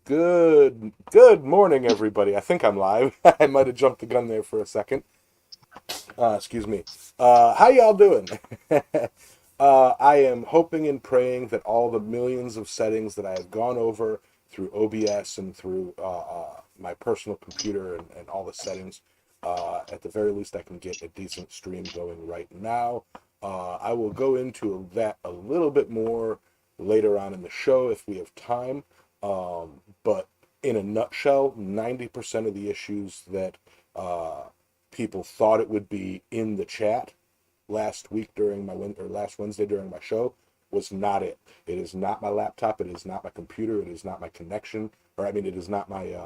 Good morning, everybody. I think I'm live. I might have jumped the gun there for a second. Excuse me. How y'all doing? I am hoping and praying that all the millions of settings that I have gone over through OBS and through my personal computer and all the settings, at the very least, I can get a decent stream going right now. I will go into that a little bit more later on in the show if we have time. But in a nutshell, 90% of the issues that people thought it would be in the chat last week during my or last Wednesday during my show was not it. It is not my laptop. It is not my computer. It is not my connection, or I mean, it is not my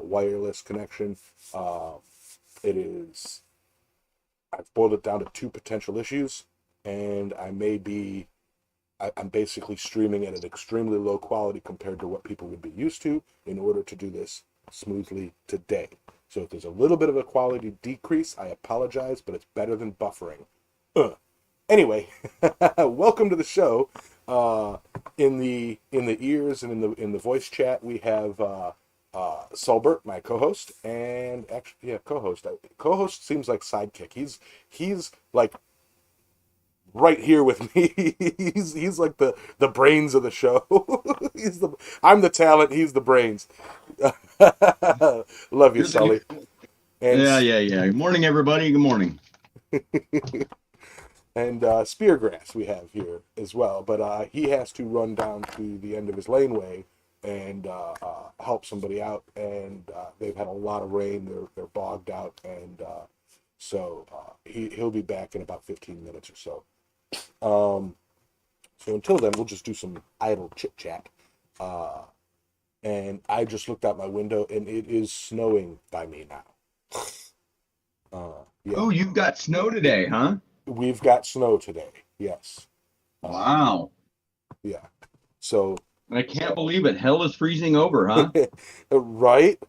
wireless connection. Uh, it is. I've boiled it down to two potential issues, and I'm basically streaming at an extremely low quality compared to what people would be used to in order to do this smoothly today. So if there's a little bit of a quality decrease, I apologize, but it's better than buffering. Anyway, welcome to the show. In the ears and in the voice chat, we have Sulbert, my co-host, and actually, yeah, co-host. Co-host seems like sidekick. He's like right here with me. He's like the brains of the show. I'm the talent. He's the brains. Love you, You're the, Sully. And yeah. Good morning, everybody. Good morning. Speargrass we have here as well, but he has to run down to the end of his laneway and help somebody out. And they've had a lot of rain. They're bogged out, and he'll be back in about 15 minutes or so. So until then, we'll just do some idle chit chat. Uh, and I just looked out my window, and it is snowing by me now. Yeah, Oh, you've got snow today, huh? we've got snow today. Yes. Uh, Wow. yeah. So, I can't believe it. Hell is freezing over, huh? right?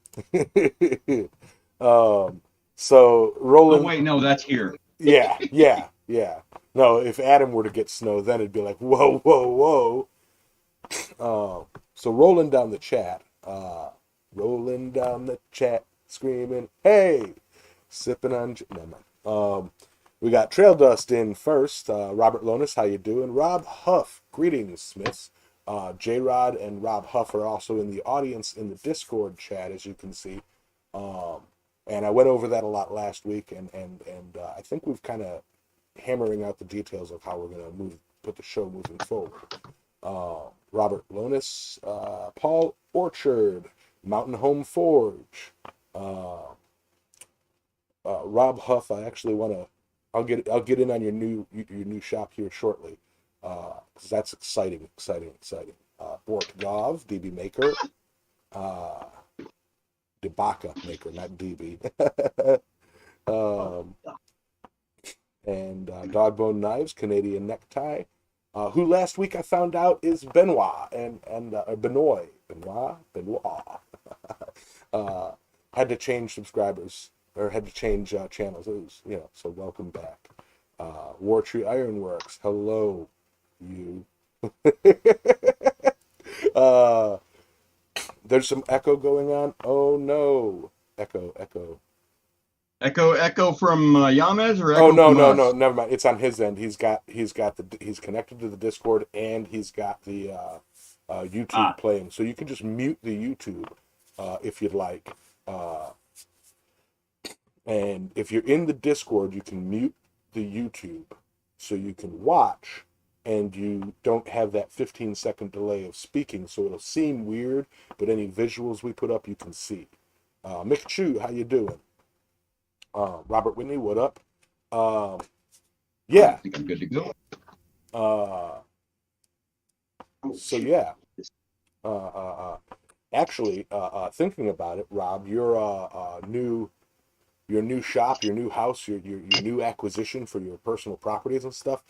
um, so Oh, rolling. wait, no, that's here. Yeah. No, if Adam were to get snow, then it'd be like, whoa. So rolling down the chat, screaming, hey, sipping on. No, man. We got Trail Dust in first. Robert Lonis, how you doing? Rob Huff, greetings, Smiths. J Rod and Rob Huff are also in the audience in the Discord chat, as you can see. Um, and I went over that a lot last week, and I think we've kind of hammering out the details of how we're going to put the show moving forward. Robert Lonis, Paul Orchard, Mountain Home Forge, uh, Rob Huff. I actually want to. I'll get in on your new shop here shortly, because that's exciting. Bort Gov, DB Maker, uh, Debaka Maker, not DB, um, and Dogbone Knives, Canadian Necktie, who last week I found out is Benoit and Benoit. uh, had to change subscribers or had to change channels. It was, so welcome back. War Tree Ironworks, hello, you. uh, there's some echo going on. Oh no, echo. Echo from Yamez or Oh echo no, from no, no, us? never mind. It's on his end. He's connected to the Discord and he's got the YouTube Ah, playing. So you can just mute the YouTube if you'd like. And if you're in the Discord, you can mute the YouTube so you can watch and you don't have that 15-second delay of speaking, so it'll seem weird, but any visuals we put up you can see. Mick Chu, how you doing? Robert Whitney, what up? Um, I yeah. think I'm good to go. Uh, Oh, so shoot. yeah. Actually, thinking about it, Rob, your new shop, your new house, your new acquisition for your personal properties and stuff,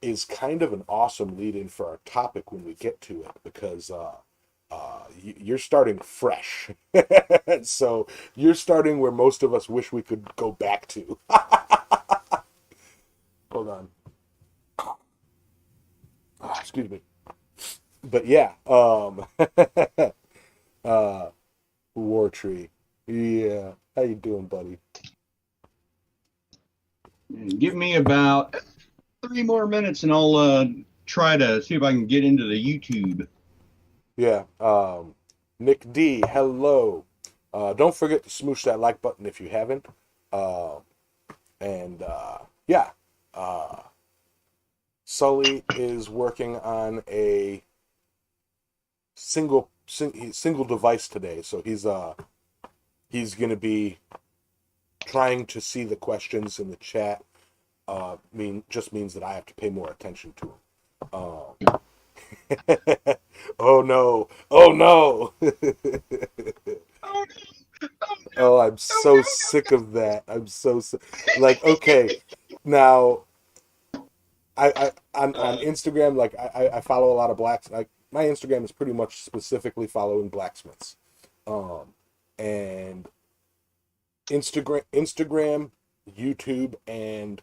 is kind of an awesome lead-in for our topic when we get to it because you're starting fresh, so you're starting where most of us wish we could go back to. Hold on. Excuse me. But yeah, Uh, War Tree. Yeah. How you doing, buddy? Give me about 3 more minutes and I'll try to see if I can get into the YouTube. Yeah. Nick D, hello. Don't forget to smoosh that like button if you haven't. Uh, and yeah. Uh, Sully is working on a single device today, so he's gonna be trying to see the questions in the chat. Just means that I have to pay more attention to him. Oh no! Oh no! Oh, Oh, I'm no, so no, sick of that. I'm so sick. Like, okay, now on Instagram, like I follow a lot of blacks. Like my Instagram is pretty much specifically following blacksmiths, and Instagram, YouTube, and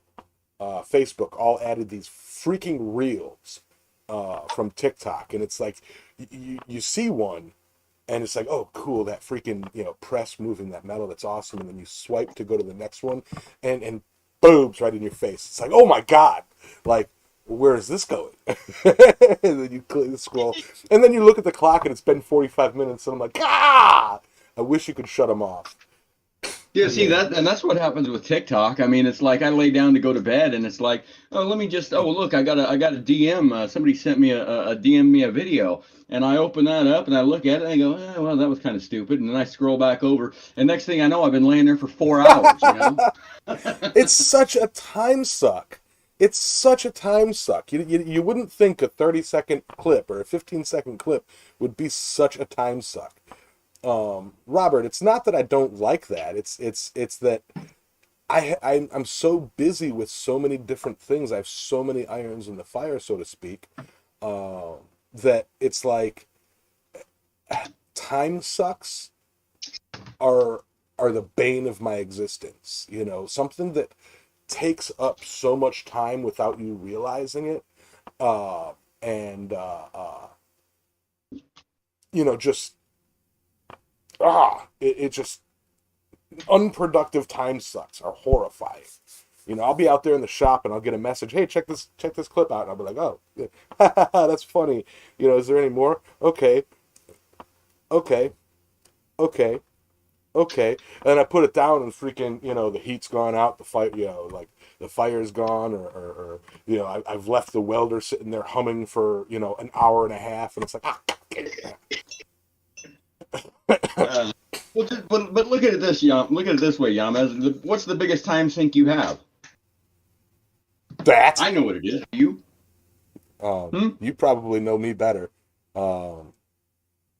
Facebook all added these freaking reels from TikTok, and it's like you see one, and it's like, oh, cool, that freaking press moving that metal, that's awesome, and then you swipe to go to the next one, and boobs right in your face. It's like, oh my god, like where is this going? And then you click scroll, and then you look at the clock, and it's been 45 minutes, and I'm like, ah, I wish you could shut them off. Yeah, see Yeah. that, and that's what happens with TikTok. I mean, it's like I lay down to go to bed, and it's like, oh, let me just, oh, look, I got a DM. Somebody sent me a DM me a video, and I open that up and I look at it and I go, well, that was kind of stupid, and then I scroll back over, and next thing I know, I've been laying there for 4 hours. It's such a time suck. It's such a time suck. You wouldn't think a 30-second clip or a 15-second clip would be such a time suck. Robert, it's not that I don't like that. It's that I'm so busy with so many different things. I have so many irons in the fire, so to speak, that it's like time sucks are the bane of my existence. Something that takes up so much time without you realizing it, and just it just unproductive time sucks are horrifying. I'll be out there in the shop and I'll get a message, hey, check this clip out, and I'll be like, oh, yeah. That's funny. Is there any more? Okay, okay, okay, okay. And I put it down and freaking, the heat's gone out, the fire, like the fire's gone, or I've left the welder sitting there humming for, an hour and a half, and it's like, uh, well, but look at it this, Yam. Look at it this way, Yam. What's the biggest time sink you have? that. I know what it is. You? Hmm? You probably know me better. Um,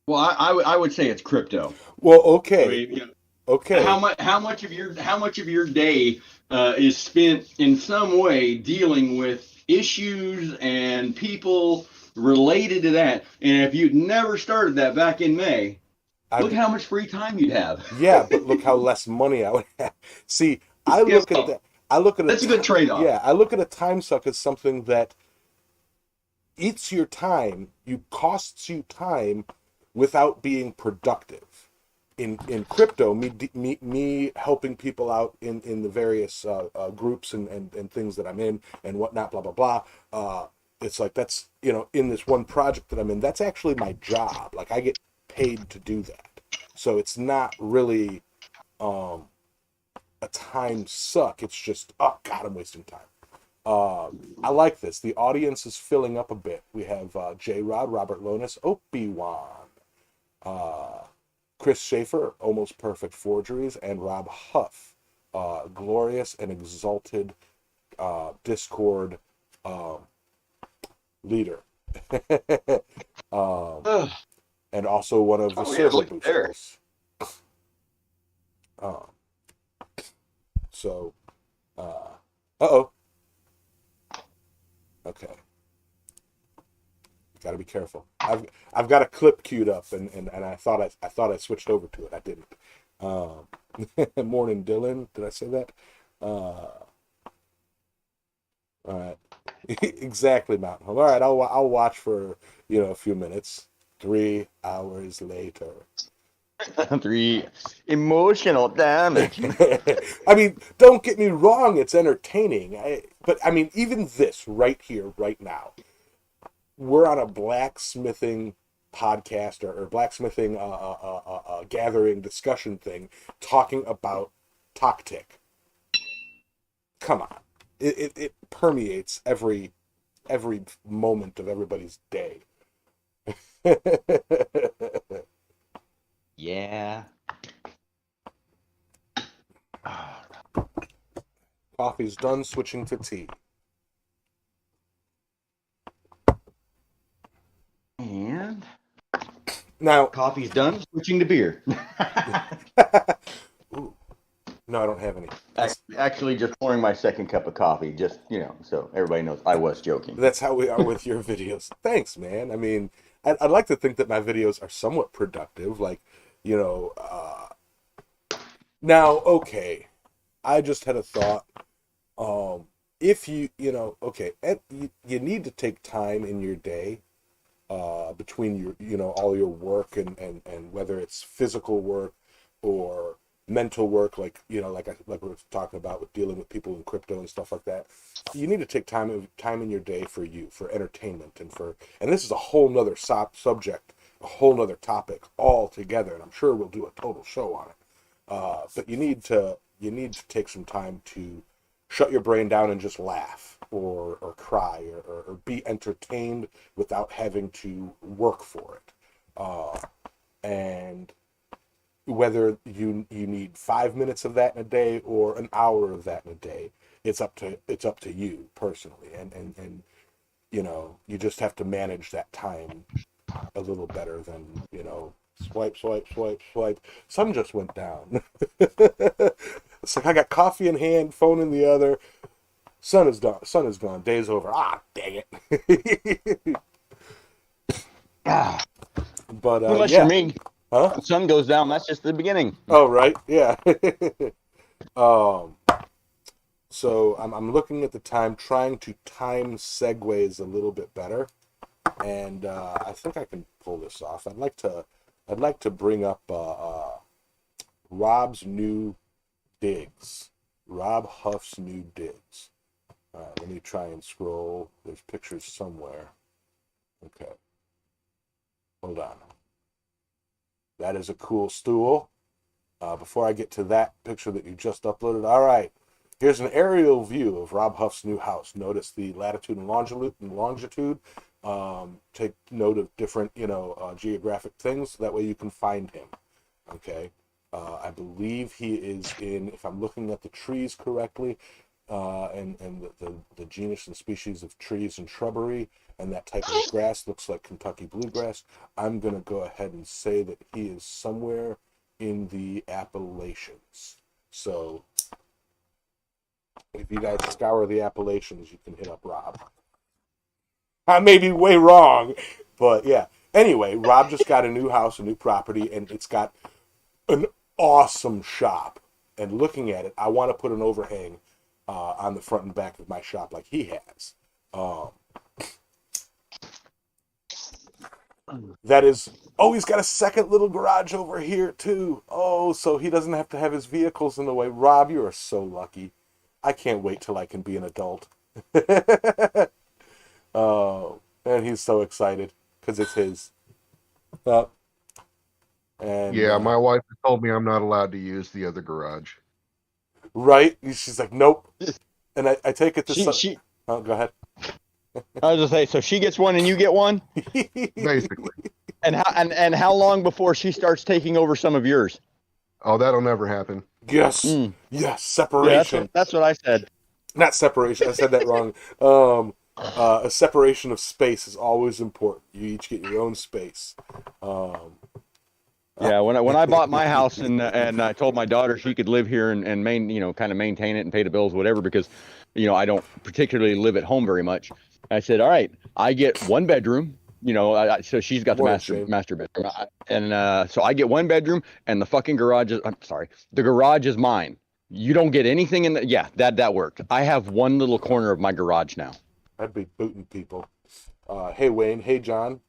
Well, I would say it's crypto. well, I okay, mean, okay. how much of your day is spent in some way dealing with issues and people related to that? And if you'd never started that back in May, look I've how much free time you'd have. Yeah, but look how less money I would have. See, I Yes, look at well, that. I look at a that's a good trade-off. yeah. I look at a time suck as something that eats your time, costs you time without being productive. In crypto, me helping people out in the various groups and things that I'm in and whatnot, blah blah blah. It's like that's in this one project that I'm in. That's actually my job. Like I get paid to do that, so it's not really um, a time suck. It's just, oh god, I'm wasting time. I like this. The audience is filling up a bit. We have J Rod, Robert Lonis, Obi-Wan, uh, Chris Schaefer, Almost Perfect Forgeries, and Rob Huff, glorious and exalted Discord um, leader. um, Oh and also one of the yeah, server look there. boosters. Um, so, oh, okay. Got to be careful. I've got a clip queued up, and I thought I switched over to it. I didn't. Morning, Dylan. Did I say that? All right. Exactly, Mountain Home. All right, I'll watch for a few minutes. 3 hours later. 3 emotional damage. I mean, don't get me wrong, it's entertaining. But I mean, even this right here, right now, we're on a blacksmithing podcast or blacksmithing gathering discussion thing talking about Toktik. Come on. It permeates every moment of everybody's day. Yeah. Coffee's done, switching to tea. And Now, coffee's done, switching to beer. ooh, no, I don't have any. Actually, just pouring my second cup of coffee, just, so everybody knows I was joking. That's how we are with your videos. Thanks, man. I mean, I'd like to think that my videos are somewhat productive. Like, now, okay, I just had a thought. If you need to take time in your day between your all your work and whether it's physical work or mental work, like we were talking about with dealing with people in crypto and stuff like that. You need to take time in your day for entertainment and this is a whole nother subject, a whole nother topic altogether, and I'm sure we'll do a total show on it. But you need to take some time to shut your brain down and just laugh or cry or be entertained without having to work for it. And whether you need 5 minutes of that in a day or an hour of that in a day, it's up to you personally. And you just have to manage that time a little better than, swipe, swipe, swipe, swipe. Sun just went down. It's like I got coffee in hand, phone in the other. Sun is gone. Day's over. Ah, dang it. But Unless yeah. you're me. Huh? The sun goes down, that's just the beginning. Oh, right. Yeah. So I'm looking at the time, trying to time segues a little bit better, and I think I can pull this off. I'd like to bring up Rob's new digs. Rob Huff's new digs. All right, let me try and scroll. There's pictures somewhere. Okay. Hold on. That is a cool stool. Before I get to that picture that you just uploaded, all right. Here's an aerial view of Rob Huff's new house. Notice the latitude and longitude. Take note of different, geographic things. That way you can find him. Okay. I believe he is in, if I'm looking at the trees correctly, and the genus and species of trees and shrubbery, and that type of grass looks like Kentucky bluegrass. I'm going to go ahead and say that he is somewhere in the Appalachians. So if you guys scour the Appalachians, you can hit up Rob. I may be way wrong, but yeah. Anyway, Rob just got a new house, a new property, and it's got an awesome shop. And looking at it, I want to put an overhang on the front and back of my shop like he has. That is, he's got a second little garage over here too. Oh, so he doesn't have to have his vehicles in the way. Rob, you are so lucky. I can't wait till I can be an adult. Oh, and he's so excited because it's his. And yeah, my wife told me I'm not allowed to use the other garage. Right? She's like, nope. And I take it to oh, go ahead. I was just say, so she gets one and you get one? Basically. And how long before she starts taking over some of yours? Oh, that'll never happen. Yes. Yes, separation. Yeah, that's what I said. Not separation. I said that wrong. A separation of space is always important. You each get your own space. Yeah, when I bought my house and I told my daughter she could live here and kind of maintain it and pay the bills, whatever, because I don't particularly live at home very much. I said, all right, I get one bedroom. So she's got the master bedroom, and so I get one bedroom, and the fucking garage is. I'm sorry, the garage is mine. You don't get anything in the. Yeah, that worked. I have one little corner of my garage now. I'd be booting people. Hey Wayne. Hey John.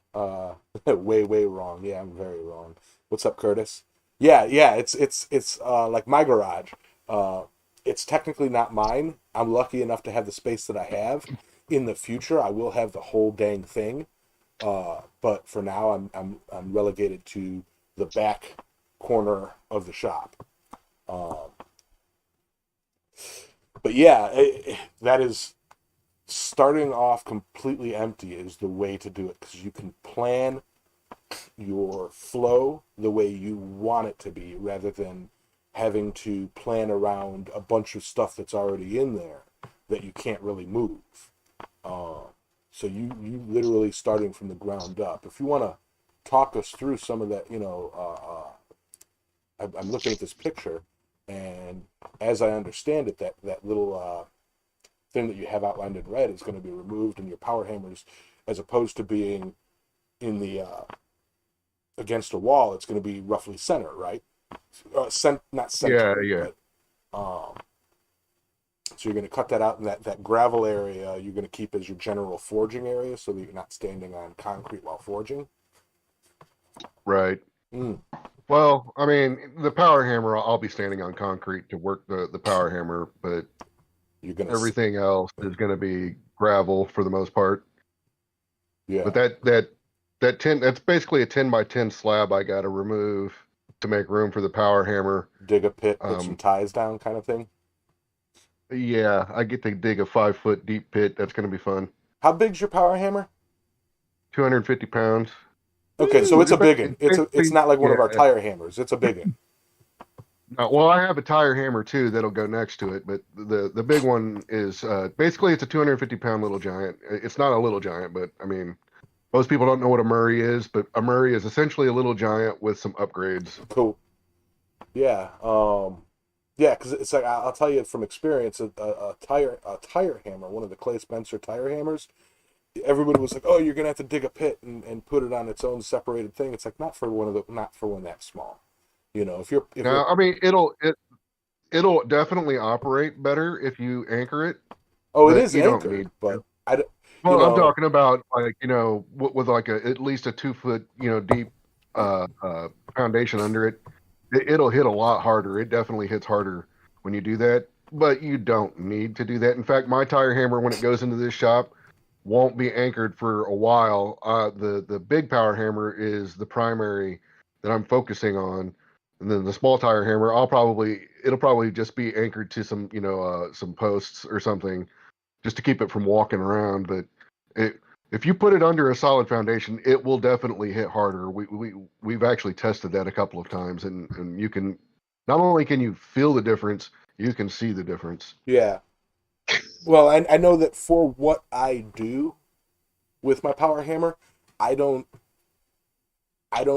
Way wrong. Yeah, I'm very wrong. What's up, Curtis? Yeah. It's like my garage. It's technically not mine. I'm lucky enough to have the space that I have. In the future, I will have the whole dang thing. But for now, I'm relegated to the back corner of the shop. But yeah, that is starting off completely empty is the way to do it because you can plan your flow the way you want it to be rather than having to plan around a bunch of stuff that's already in there that you can't really move. So you literally starting from the ground up. If you want to talk us through some of that, I'm looking at this picture, and as I understand it, that little thing that you have outlined in red is going to be removed, and your power hammers, as opposed to being in the against a wall, it's going to be roughly center, right? Not center, Yeah. but so you're going to cut that out, and that gravel area you're going to keep as your general forging area, so that you're not standing on concrete while forging. Right. Mm. Well, I mean, the power hammer, I'll be standing on concrete to work the power hammer, but You're going to everything else is going to be gravel for the most part. yeah. But that 10, that's basically a 10 by 10 slab I got to remove to make room for the power hammer. Dig a pit, put some ties down, kind of thing. Yeah, I get to dig a 5-foot deep pit. That's going to be fun. How big's your power hammer? 250 pounds. Okay, so it's a big one. It's not like one of our Yeah. tire hammers. It's a big one. Well, I have a tire hammer too that'll go next to it, but the big one is basically it's a 250-pound little giant. It's not a little giant, but I mean, most people don't know what a Murray is, but a Murray is essentially a little giant with some upgrades. Cool. Yeah. Yeah, because it's like I'll tell you from experience, a tire hammer, one of the Clay Spencer tire hammers. Everybody was like, "Oh, you're gonna have to dig a pit and put it on its own separated thing." It's like not for one that small. I mean, it'll definitely operate better if you anchor it. Oh, it but is you don't anchored, need but Well, I'm talking about like with like at least a 2-foot deep foundation under it. It'll hit a lot harder. It definitely hits harder when you do that. But you don't need to do that. In fact, my tire hammer when it goes into this shop won't be anchored for a while. The big power hammer is the primary that I'm focusing on, and then the small tire hammer it'll probably just be anchored to some posts or something just to keep it from walking around. But if you put it under a solid foundation, it will definitely hit harder. We've actually tested that a couple of times, and you can not only can you feel the difference, you can see the difference. Yeah. Well, I know that for what I do with my power hammer, I don't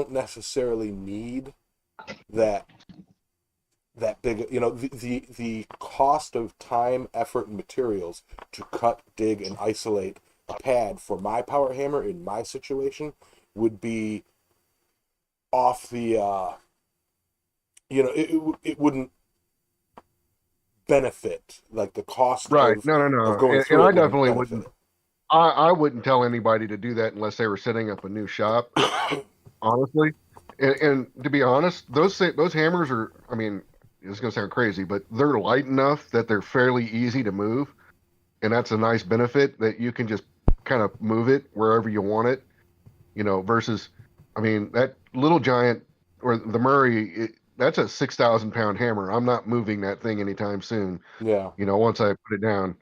necessarily need that big, the cost of time, effort, and materials to cut, dig, and isolate a pad for my power hammer in my situation would be off the it wouldn't benefit like the cost Right. of No. of going And through I it definitely benefit wouldn't. I wouldn't tell anybody to do that unless they were setting up a new shop, it. honestly. And to be honest, those hammers are, I mean, it's going to sound crazy, but they're light enough that they're fairly easy to move. And that's a nice benefit that you can just kind of move it wherever you want it, versus, I mean, that little giant or the Murray, that's a 6,000-pound hammer. I'm not moving that thing anytime soon. Yeah. Once I put it down.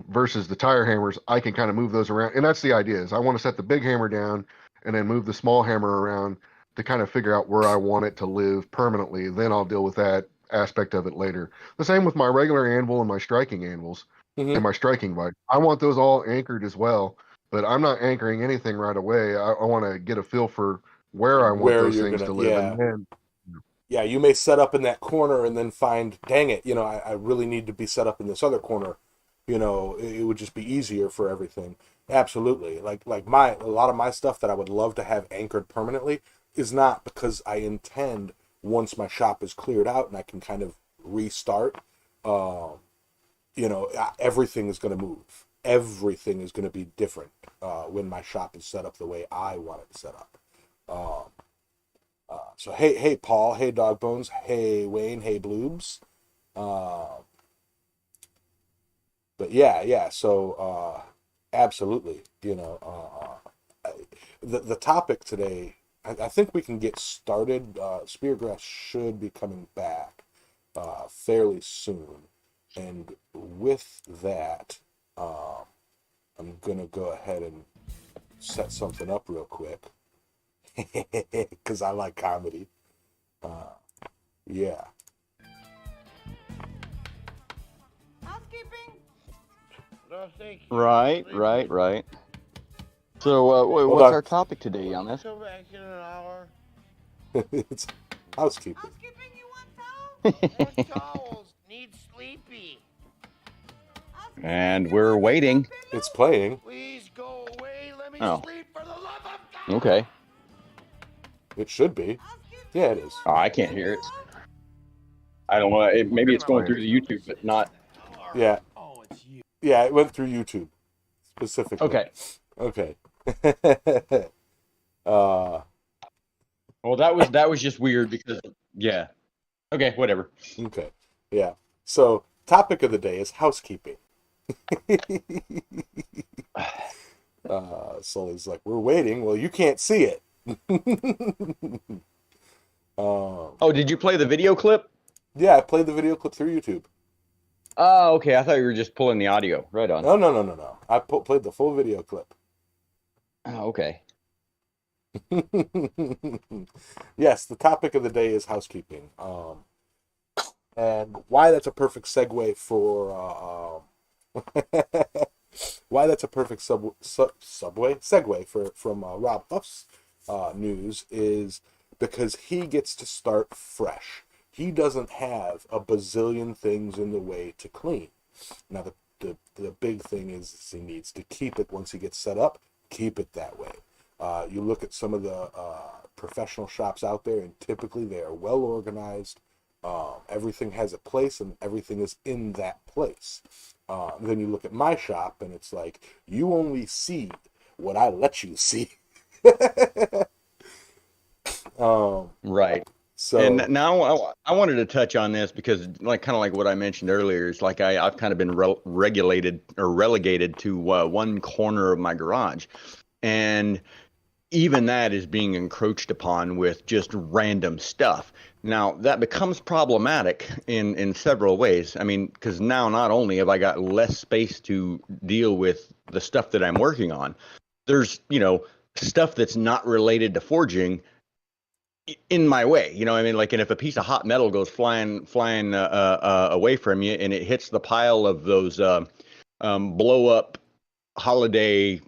Versus the tire hammers, I can kind of move those around. And that's the idea is I want to set the big hammer down and then move the small hammer around to kind of figure out where I want it to live permanently. Then I'll deal with that aspect of it later. The same with my regular anvil and my striking anvils Mm-hmm. and my striking vise. I want those all anchored as well, but I'm not anchoring anything right away. I want to get a feel for where I want Where those you're things gonna, to live. yeah. And then, Yeah, you may set up in that corner and then find, dang it, I really need to be set up in this other corner. It would just be easier for everything. Absolutely. Like a lot of my stuff that I would love to have anchored permanently is not because I intend once my shop is cleared out and I can kind of restart, everything is going to move. everything is going to be different when my shop is set up the way I want it set up. So hey Paul, hey Dog Bones, hey Wayne, hey Bloobs. But yeah. So absolutely, the topic today. I think we can get started. Speargrass should be coming back fairly soon, and with that, I'm gonna go ahead and set something up real quick because I like comedy. Yeah. Housekeeping. Right. So, Hold what's on. our topic today on this? Come back in an hour. It's housekeeping. Housekeeping, you want towels? More towels. Need sleepy. And we're waiting. It's playing. Please go away. Let me Oh. sleep for the love of God. Okay. It should be. Yeah, it is. Oh, I can't hear it. I don't know. Maybe it's going through the YouTube, but not. Yeah. Oh, it's you. Yeah, it went through YouTube specifically. Okay. Well, that was just weird because yeah. Okay, whatever. okay. Yeah. So, topic of the day is housekeeping. Sully's like, we're waiting. Well, you can't see it. Oh, did you play the video clip? Yeah, I played the video clip through YouTube. Oh, okay. I thought you were just pulling the audio. Right on. No. I played the full video clip. Oh, okay. Yes, the topic of the day is housekeeping. And why that's a perfect segue for why that's a perfect segue from Rob Huff's news is because he gets to start fresh. He doesn't have a bazillion things in the way to clean. Now the big thing is he needs to keep it once he gets set up. Keep it that way. You look at some of the professional shops out there, and typically they are well organized. Everything has a place, and everything is in that place. Then you look at my shop, and it's like, you only see what I let you see. Right. So, and now I wanted to touch on this because, kind of like what I mentioned earlier, it's like I've kind of been relegated to one corner of my garage, and even that is being encroached upon with just random stuff. Now that becomes problematic in several ways. I mean, because now not only have I got less space to deal with the stuff that I'm working on, there's stuff that's not related to forging in my way. I mean, and if a piece of hot metal goes flying away from you and it hits the pile of those blow up holiday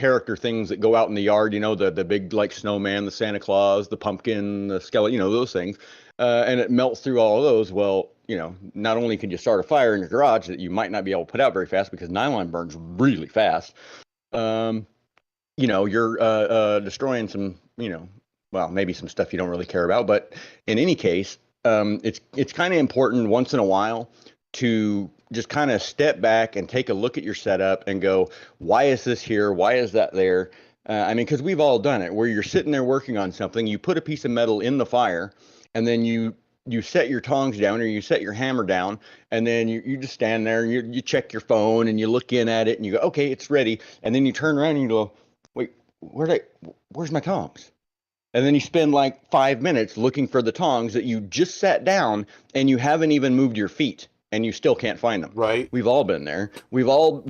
character things that go out in the yard, the big snowman, the Santa Claus, the pumpkin, the skeleton, those things, and it melts through all of those. Well, not only can you start a fire in your garage that you might not be able to put out very fast because nylon burns really fast, you're destroying some, well, maybe some stuff you don't really care about. But in any case, it's kind of important once in a while to just kind of step back and take a look at your setup and go, why is this here? Why is that there? I mean, because we've all done it where you're sitting there working on something, you put a piece of metal in the fire, and then you set your tongs down or you set your hammer down, and then you just stand there and you check your phone and you look in at it and you go, okay, it's ready. And then you turn around and you go, wait, where's my tongs? And then you spend 5 minutes looking for the tongs that you just sat down and you haven't even moved your feet and you still can't find them. right. We've all been there. We've all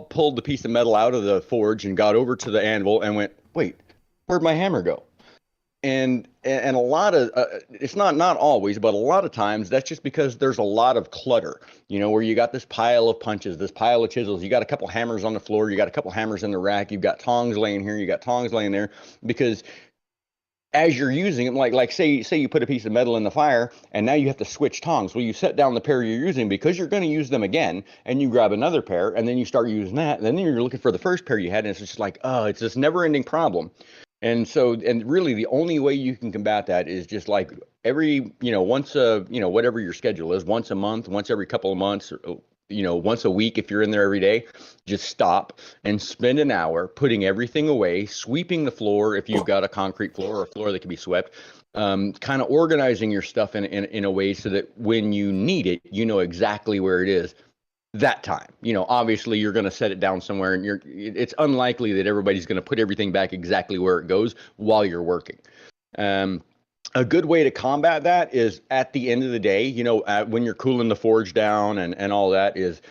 pulled the piece of metal out of the forge and got over to the anvil and went, wait, where'd my hammer go? And a lot of it's not always, but a lot of times that's just because there's a lot of clutter, where you got this pile of punches, this pile of chisels, you got a couple hammers on the floor, you got a couple hammers in the rack, you've got tongs laying here, you got tongs laying there, because as you're using them, like say you put a piece of metal in the fire and now you have to switch tongs. Well, you set down the pair you're using because you're going to use them again, and you grab another pair and then you start using that, and then you're looking for the first pair you had, and it's just it's this never-ending problem. And really the only way you can combat that is just every once whatever your schedule is, once a month, once every couple of months, or once a week, if you're in there every day, just stop and spend an hour putting everything away, sweeping the floor if you've got a concrete floor or a floor that can be swept, kind of organizing your stuff in a way so that when you need it, you know exactly where it is that time. Obviously you're going to set it down somewhere, and it's unlikely that everybody's going to put everything back exactly where it goes while you're working. A good way to combat that is at the end of the day, when you're cooling the forge down and all that, is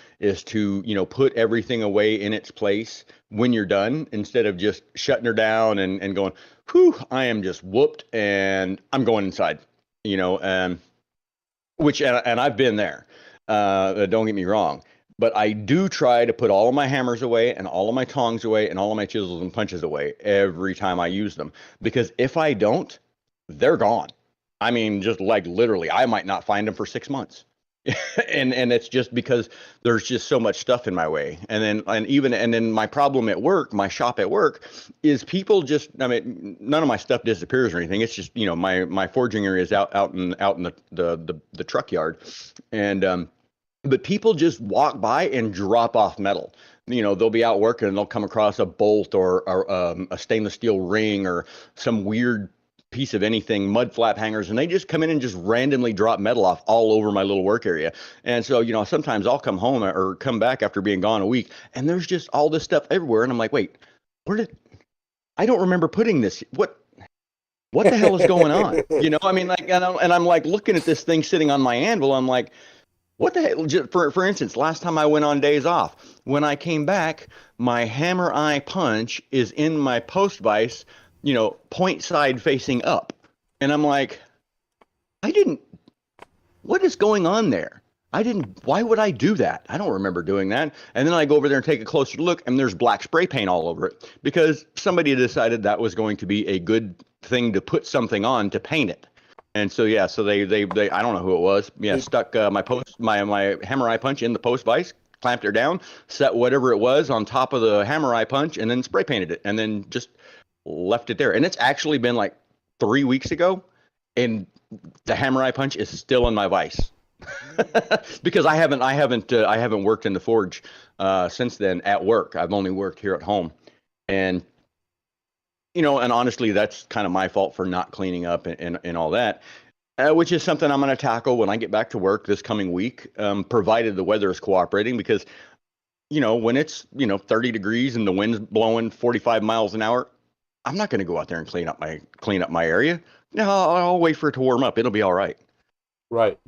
to, put everything away in its place when you're done, instead of just shutting her down and going, whew, I am just whooped and I'm going inside, which, and I've been there. Don't get me wrong, but I do try to put all of my hammers away and all of my tongs away and all of my chisels and punches away every time I use them, because if I don't, they're gone. I mean, just like literally, I might not find them for 6 months. and it's just because there's just so much stuff in my way. And then my problem at work, my shop at work, is people just, I mean, none of my stuff disappears or anything. It's just, my forging area is out in the truck yard. And but people just walk by and drop off metal. They'll be out working and they'll come across a bolt or a stainless steel ring or some weird piece of anything, mud flap hangers, and they just come in and just randomly drop metal off all over my little work area. And so, sometimes I'll come home or come back after being gone a week, and there's just all this stuff everywhere. And I'm like, wait, I don't remember putting this. What the hell is going on? I mean, like, and I'm like looking at this thing sitting on my anvil. I'm like, what the hell? Just for instance, last time I went on days off, when I came back, my hammer eye punch is in my post vise, point side facing up. And I'm like, what is going on there? Why would I do that? I don't remember doing that. And then I go over there and take a closer look, and there's black spray paint all over it because somebody decided that was going to be a good thing to put something on to paint it. And so, yeah, so they I don't know who it was. Yeah, stuck my hammer eye punch in the post vise, clamped it down, set whatever it was on top of the hammer eye punch, and then spray painted it, and then just left it there. And it's actually been like 3 weeks ago, and the hammer eye punch is still in my vise because I haven't worked in the forge since then at work. I've only worked here at home, and and honestly, that's kind of my fault for not cleaning up and all that, which is something I'm going to tackle when I get back to work this coming week, provided the weather is cooperating, because when it's 30 degrees and the wind's blowing 45 miles an hour, I'm not going to go out there and clean up my area. No, I'll wait for it to warm up. It'll be all right. Right.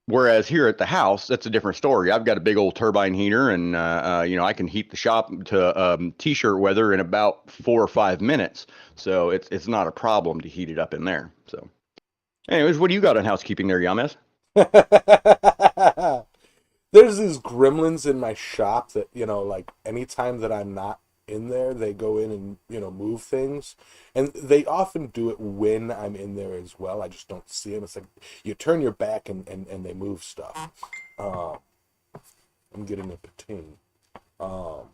Whereas here at the house, that's a different story. I've got a big old turbine heater, and I can heat the shop to t-shirt weather in about 4 or 5 minutes. So it's not a problem to heat it up in there. So, anyways, what do you got on housekeeping there, Yames? There's these gremlins in my shop that, like anytime that I'm not in there, they go in and, move things. And they often do it when I'm in there as well. I just don't see them. It's like you turn your back and they move stuff. I'm getting a pating. Uh-oh.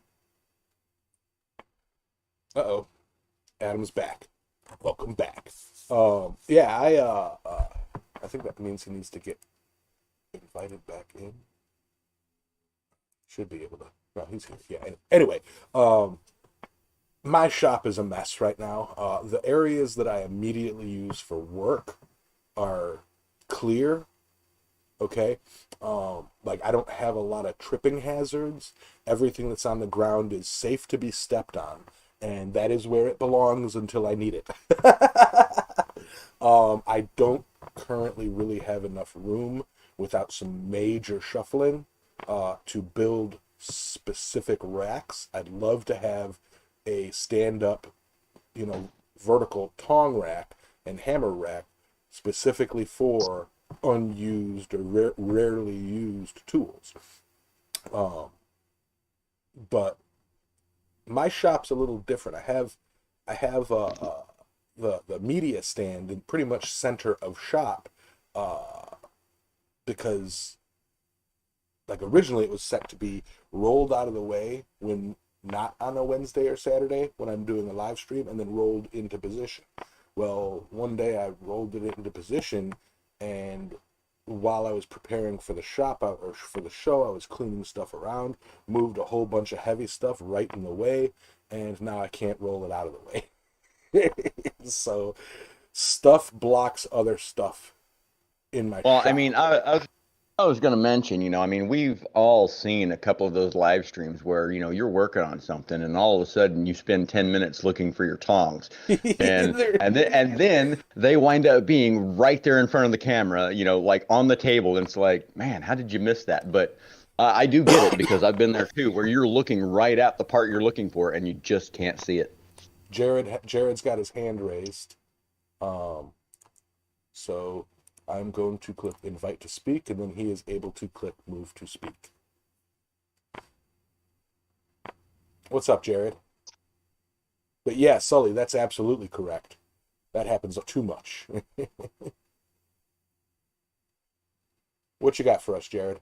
Adam's back. Welcome back. Yeah, I think that means he needs to get invited back in. Should be able to. No, he's here. Yeah. Anyway, my shop is a mess right now. The areas that I immediately use for work are clear. Okay. Like I don't have a lot of tripping hazards. Everything that's on the ground is safe to be stepped on, and that is where it belongs until I need it. I don't currently really have enough room without some major shuffling to build specific racks. I'd love to have a stand-up, vertical tong rack and hammer rack specifically for unused or rarely used tools. But my shop's a little different. I have the media stand in pretty much center of shop because like originally it was set to be rolled out of the way when not on a Wednesday or Saturday when I'm doing a live stream, and then rolled into position. Well, one day I rolled it into position, and while I was preparing for the shop or for the show, I was cleaning stuff around, moved a whole bunch of heavy stuff right in the way, and now I can't roll it out of the way. So stuff blocks other stuff in my Well, shop. I mean, I was going to mention, I mean, we've all seen a couple of those live streams where, you're working on something and all of a sudden you spend 10 minutes looking for your tongs. And then they wind up being right there in front of the camera, like on the table. And it's like, man, how did you miss that? But I do get it because I've been there too, where you're looking right at the part you're looking for and you just can't see it. Jared's got his hand raised. So I'm going to click invite to speak, and then he is able to click move to speak. What's up, Jared? But yeah, Sully, that's absolutely correct. That happens too much. What you got for us, Jared?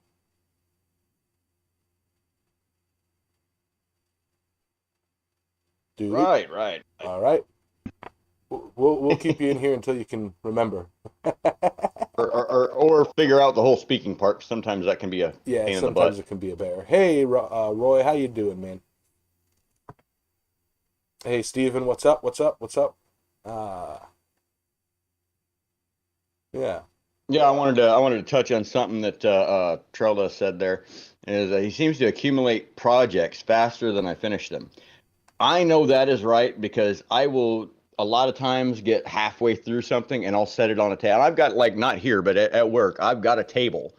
Dude. Right. All right. We'll keep you in here until you can remember. or figure out the whole speaking part. Sometimes that can be a pain in the butt. Sometimes it can be a bear. Hey, Roy, how you doing, man? Hey, Steven, what's up? Yeah. Yeah, I wanted to touch on something that Trelda said there. Is he seems to accumulate projects faster than I finish them. I know that is right because I will a lot of times get halfway through something and I'll set it on a table. I've got, like, not here, but at work, I've got a table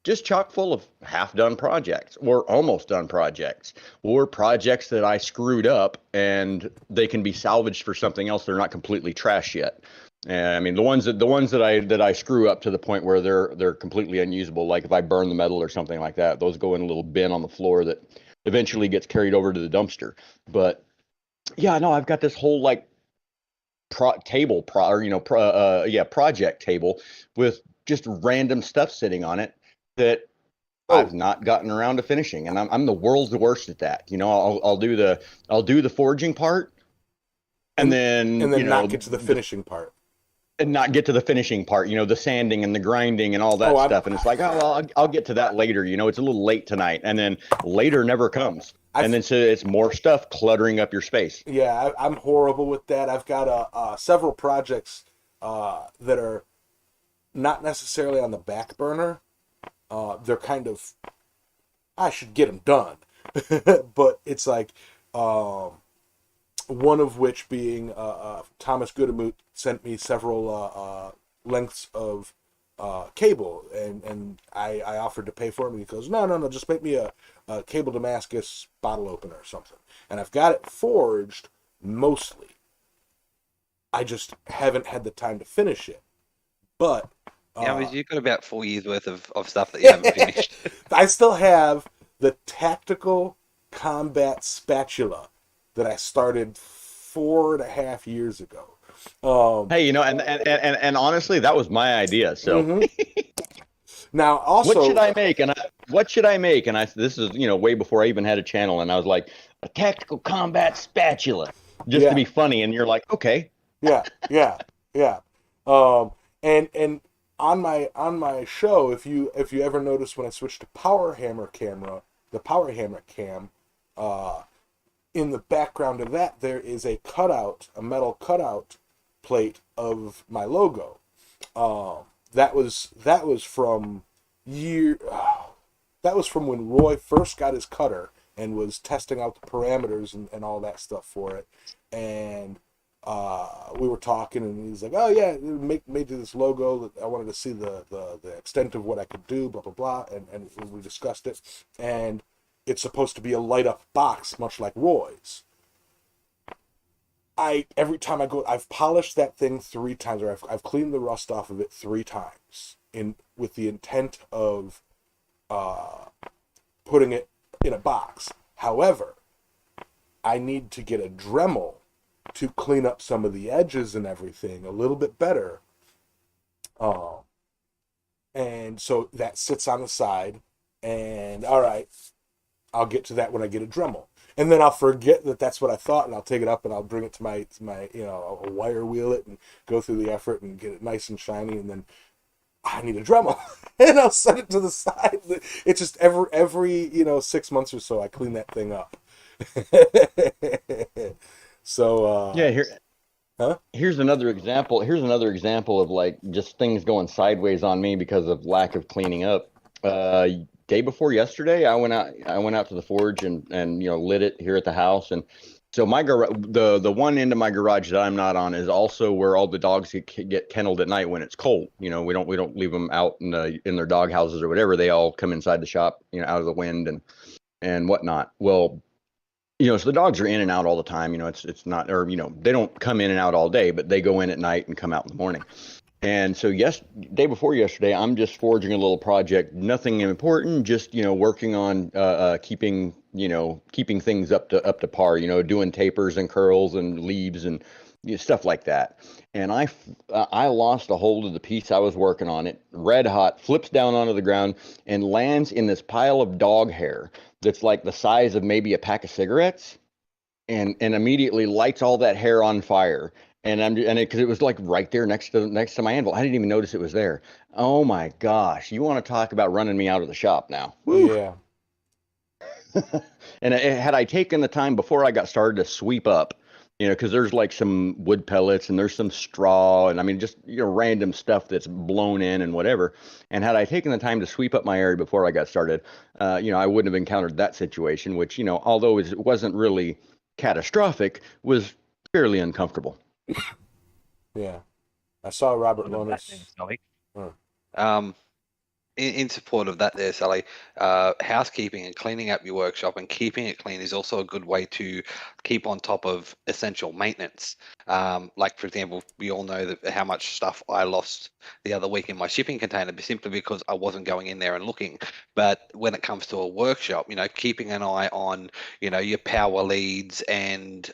just chock full of half-done projects or almost done projects or projects that I screwed up and they can be salvaged for something else. They're not completely trash yet. And I mean, the ones that I screw up to the point where they're completely unusable, like if I burn the metal or something like that, those go in a little bin on the floor that eventually gets carried over to the dumpster. But yeah, no, I've got this whole like project table with just random stuff sitting on it that I've not gotten around to finishing, and I'm the world's worst at that. I'll do the forging part, and then not get to the finishing part. And not get to the finishing part, the sanding and the grinding and all that stuff. And it's like, oh, well, I'll get to that later. It's a little late tonight. And then later never comes. And then so it's more stuff cluttering up your space. Yeah, I'm horrible with that. I've got several projects that are not necessarily on the back burner. They're kind of, I should get them done. But it's like, one of which being Thomas Goodamoot sent me several lengths of cable, and I offered to pay for it, and he goes, no, just make me a cable Damascus bottle opener or something. And I've got it forged mostly. I just haven't had the time to finish it. But you've got about 4 years worth of stuff that you haven't finished. I still have the tactical combat spatula that I started 4.5 years ago. Hey, and honestly, that was my idea. So now, also, what should I make? And this is way before I even had a channel, and I was like, a tactical combat spatula, just to be funny. And you're like, okay, yeah. And on my show, if you ever notice when I switched to power hammer camera, the power hammer cam, in the background of that, there is a metal cutout plate of my logo. That was from when Roy first got his cutter and was testing out the parameters and all that stuff for it. And we were talking, and he's like, "Oh yeah, made this logo that I wanted to see the extent of what I could do, blah blah blah." And we discussed it, and it's supposed to be a light up box, much like Roy's. Every time I go, I've polished that thing 3 times, or I've cleaned the rust off of it 3 times, with the intent of putting it in a box. However, I need to get a Dremel to clean up some of the edges and everything a little bit better. And so that sits on the side, and all right, I'll get to that when I get a Dremel. And then I'll forget that that's what I thought, and I'll take it up and I'll bring it to my I'll wire wheel it and go through the effort and get it nice and shiny, and then I need a Dremel. And I'll set it to the side. It's just every 6 months or so I clean that thing up. So Yeah, huh? here's another example. Here's another example of like just things going sideways on me because of lack of cleaning up. Day before yesterday, I went out to the forge and lit it here at the house. And so my garage, the one end of my garage that I'm not on is also where all the dogs get kenneled at night when it's cold. We don't leave them out in their dog houses or whatever. They all come inside the shop, out of the wind and whatnot. Well, so the dogs are in and out all the time. It's not, or they don't come in and out all day, but they go in at night and come out in the morning. And so day before yesterday, I'm just forging a little project, nothing important, just working on keeping things up to par, doing tapers and curls and leaves and stuff like that. And I lost a hold of the piece I was working on. It red hot, flips down onto the ground and lands in this pile of dog hair that's like the size of maybe a pack of cigarettes, and immediately lights all that hair on fire. And because it was like right there next to my anvil, I didn't even notice it was there. Oh my gosh! You want to talk about running me out of the shop now? Woo. Yeah. And had I taken the time before I got started to sweep up, because there's like some wood pellets and there's some straw and I mean just random stuff that's blown in and whatever. And had I taken the time to sweep up my area before I got started, I wouldn't have encountered that situation, which although it wasn't really catastrophic, was fairly uncomfortable. Yeah. I saw Robert One of that Lonis. then, Sally. Hmm. In support of that there, Sally, housekeeping and cleaning up your workshop and keeping it clean is also a good way to keep on top of essential maintenance. Like, for example, we all know that how much stuff I lost the other week in my shipping container simply because I wasn't going in there and looking. But when it comes to a workshop, keeping an eye on, your power leads and,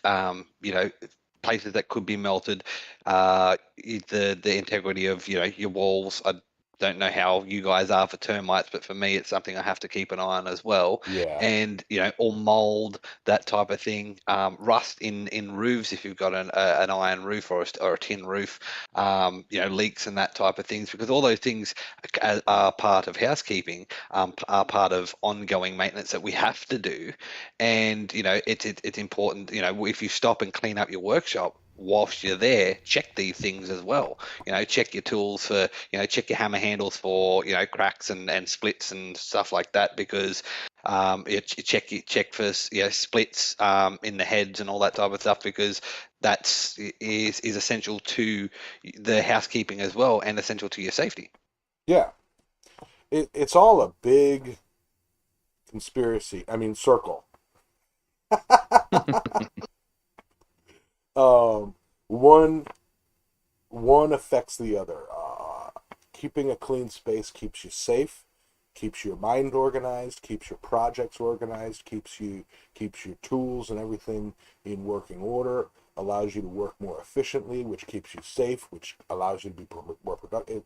places that could be melted, the integrity of, your walls. I don't know how you guys are for termites, but for me, it's something I have to keep an eye on as well. Yeah. And or mold, that type of thing. Rust in roofs if you've got an iron roof or a tin roof. Leaks and that type of things, because all those things are part of housekeeping, are part of ongoing maintenance that we have to do. And it's important. If you stop and clean up your workshop whilst you're there, check these things as well. Check your tools for, check your hammer handles for, cracks and splits and stuff like that, because check for splits in the heads and all that type of stuff, because that's is essential to the housekeeping as well, and essential to your safety. Yeah. It's all a big conspiracy. I mean, circle. One affects the other. Keeping a clean space keeps you safe, keeps your mind organized, keeps your projects organized, keeps your tools and everything in working order, allows you to work more efficiently, which keeps you safe, which allows you to be more productive.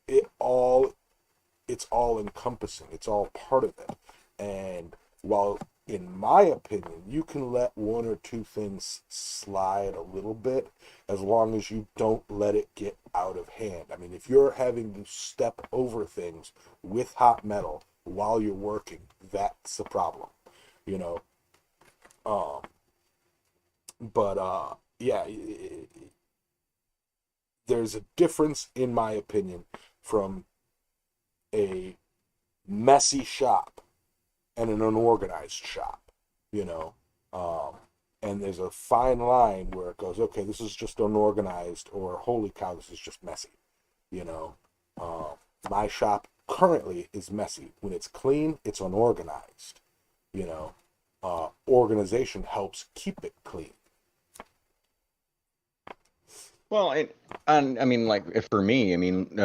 It's all encompassing. It's all part of it. And while, in my opinion, you can let one or two things slide a little bit as long as you don't let it get out of hand. I mean, if you're having to step over things with hot metal while you're working, that's the problem, yeah, there's a difference, in my opinion, from a messy shop and an unorganized shop, and there's a fine line where it goes, okay, this is just unorganized, or holy cow, this is just messy, my shop currently is messy. When it's clean, it's unorganized, organization helps keep it clean. Well, and I mean, like for me, I mean,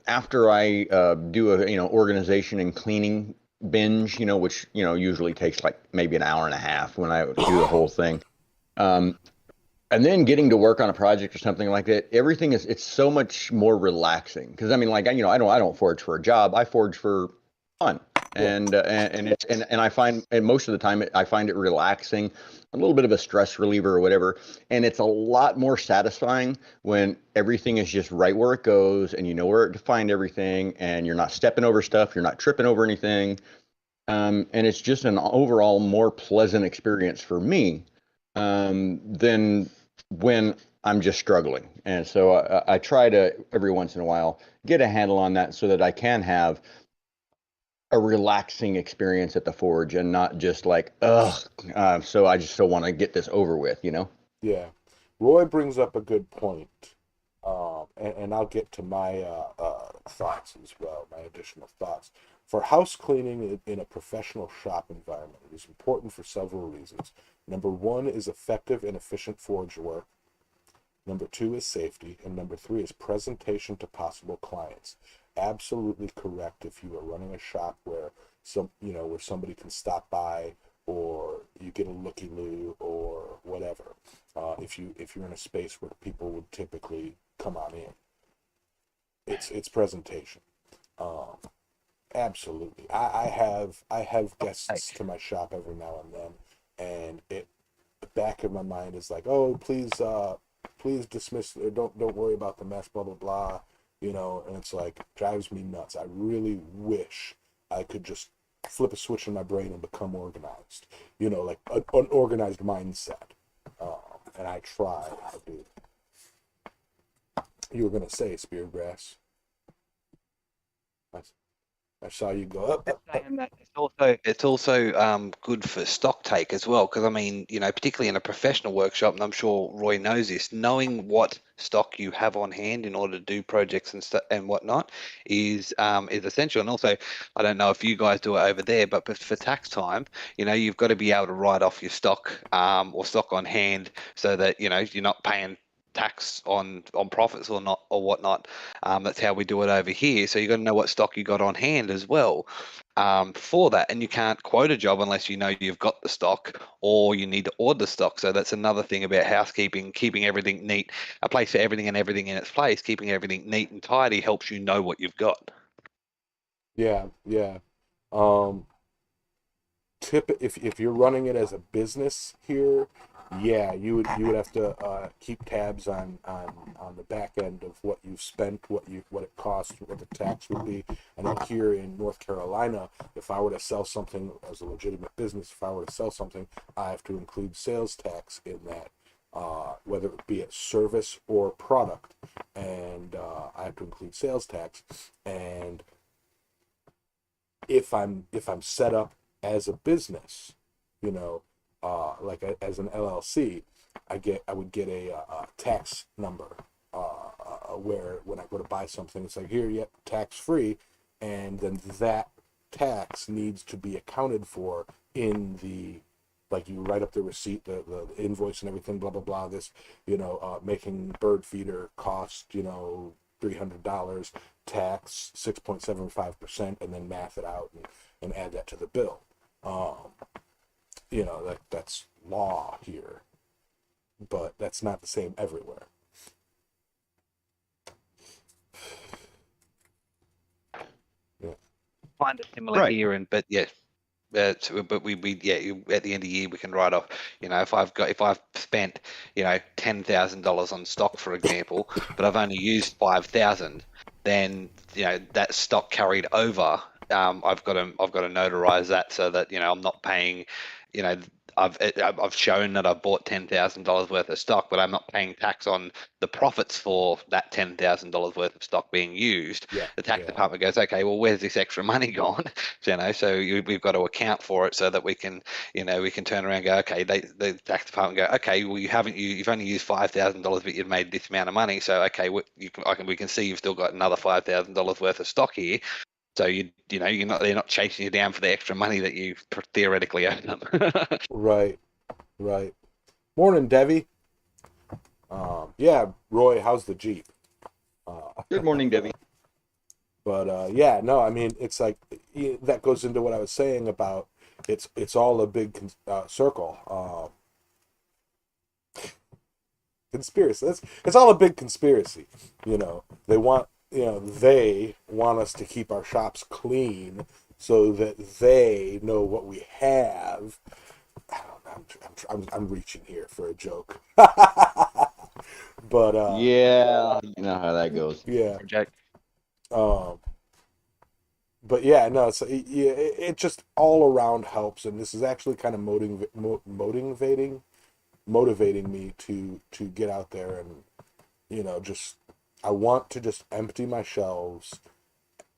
after I do a organization and cleaning binge, which usually takes like maybe an hour and a half when I do the whole thing, and then getting to work on a project or something like that, it's so much more relaxing, because I mean, like I don't forge for a job, I forge for fun. And I find, and most of the time I find it relaxing. little bit of a stress reliever or whatever. And it's a lot more satisfying when everything is just right where it goes and you know where to find everything and you're not stepping over stuff, you're not tripping over anything. And it's just an overall more pleasant experience for me than when I'm just struggling. And so I try to every once in a while get a handle on that so that I can have a relaxing experience at the forge and not just like, ugh. So I just still want to get this over with, you know? Yeah. Roy brings up a good point. And I'll get to my thoughts as well, my additional thoughts. For house cleaning in a professional shop environment, it is important for several reasons. Number one is effective and efficient forge work. Number two is safety. And number three is presentation to possible clients. Absolutely correct if you are running a shop where where somebody can stop by or you get a looky-loo or whatever. If you're in a space where people would typically come on in, it's presentation. Absolutely. I have guests to my shop every now and then, and the back of my mind is like, oh, please dismiss or don't worry about the mess, blah blah blah, and it's like drives me nuts. I really wish I could just flip a switch in my brain and become organized, like an organized mindset. And I try. I do. You were gonna say Speargrass. I saw you go up. And that it's also good for stock take as well, because I mean, particularly in a professional workshop, and I'm sure Roy knows this, knowing what stock you have on hand in order to do projects and whatnot is essential. And also, I don't know if you guys do it over there, but for tax time, you've got to be able to write off your stock or stock on hand so that you're not paying tax on profits or not or whatnot. That's how we do it over here. So you got to know what stock you got on hand as well for that, and you can't quote a job unless you know you've got the stock or you need to order stock. So that's another thing about housekeeping, keeping everything neat, a place for everything and everything in its place. Keeping everything neat and tidy helps you know what you've got. Yeah. If you're running it as a business here, yeah, you would have to keep tabs on the back end of what you've spent, what it costs, what the tax would be. I know here in North Carolina, if I were to sell something as a legitimate business, if I were to sell something, I have to include sales tax in that, whether it be a service or product, and I have to include sales tax. And if I'm set up as a business, like as an LLC, I would get a tax number where when I go to buy something, it's like, here, yep, tax free, and then that tax needs to be accounted for in the, like, you write up the receipt, the invoice and everything, blah blah blah. This, making bird feeder cost $300, tax 6.75%, and then math it out and add that to the bill. That's law here, but that's not the same everywhere. Yeah. Find it similar Right. here, but yeah. But we at the end of the year we can write off. If I've spent $10,000 on stock, for example, but I've only used 5,000, then that stock carried over. I've got to notarize that so that I'm not paying. I've shown that I bought $10,000 worth of stock, but I'm not paying tax on the profits for that $10,000 worth of stock being used. Yeah, The tax yeah. department goes, okay, well, where's this extra money gone? So we've got to account for it so that we can turn around and go, okay, the tax department go, okay, well, you've only used $5,000, but you've made this amount of money. So okay, we can see you've still got another $5,000 worth of stock here. So they're not chasing you down for the extra money that you theoretically owe them. Right. Morning, Debbie. Yeah, Roy, how's the Jeep? Good morning, Debbie. But yeah, no, I mean, it's like that goes into what I was saying about it's all a big circle. Conspiracy. It's all a big conspiracy. They want us to keep our shops clean so that they know what we have. I don't know, I'm reaching here for a joke. But Yeah, you know how that goes. yeah. Joke. Um, but yeah, no, so yeah, it just all around helps, and this is actually kind of motivating me to get out there and, just I want to just empty my shelves,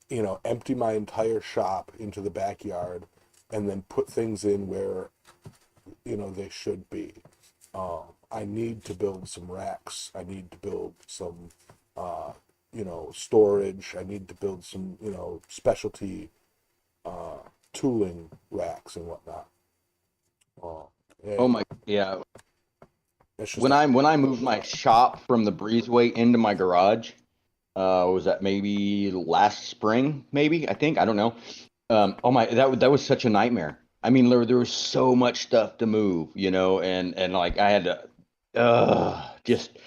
empty my entire shop into the backyard, and then put things in where they should be. I need to build some racks. I need to build some, storage. I need to build some, specialty tooling racks and whatnot. Oh my, yeah. It's just When I moved my shop from the breezeway into my garage, was that maybe last spring? Maybe, I think, I don't know. Oh my, that was such a nightmare. I mean, there was so much stuff to move, and like I had to, just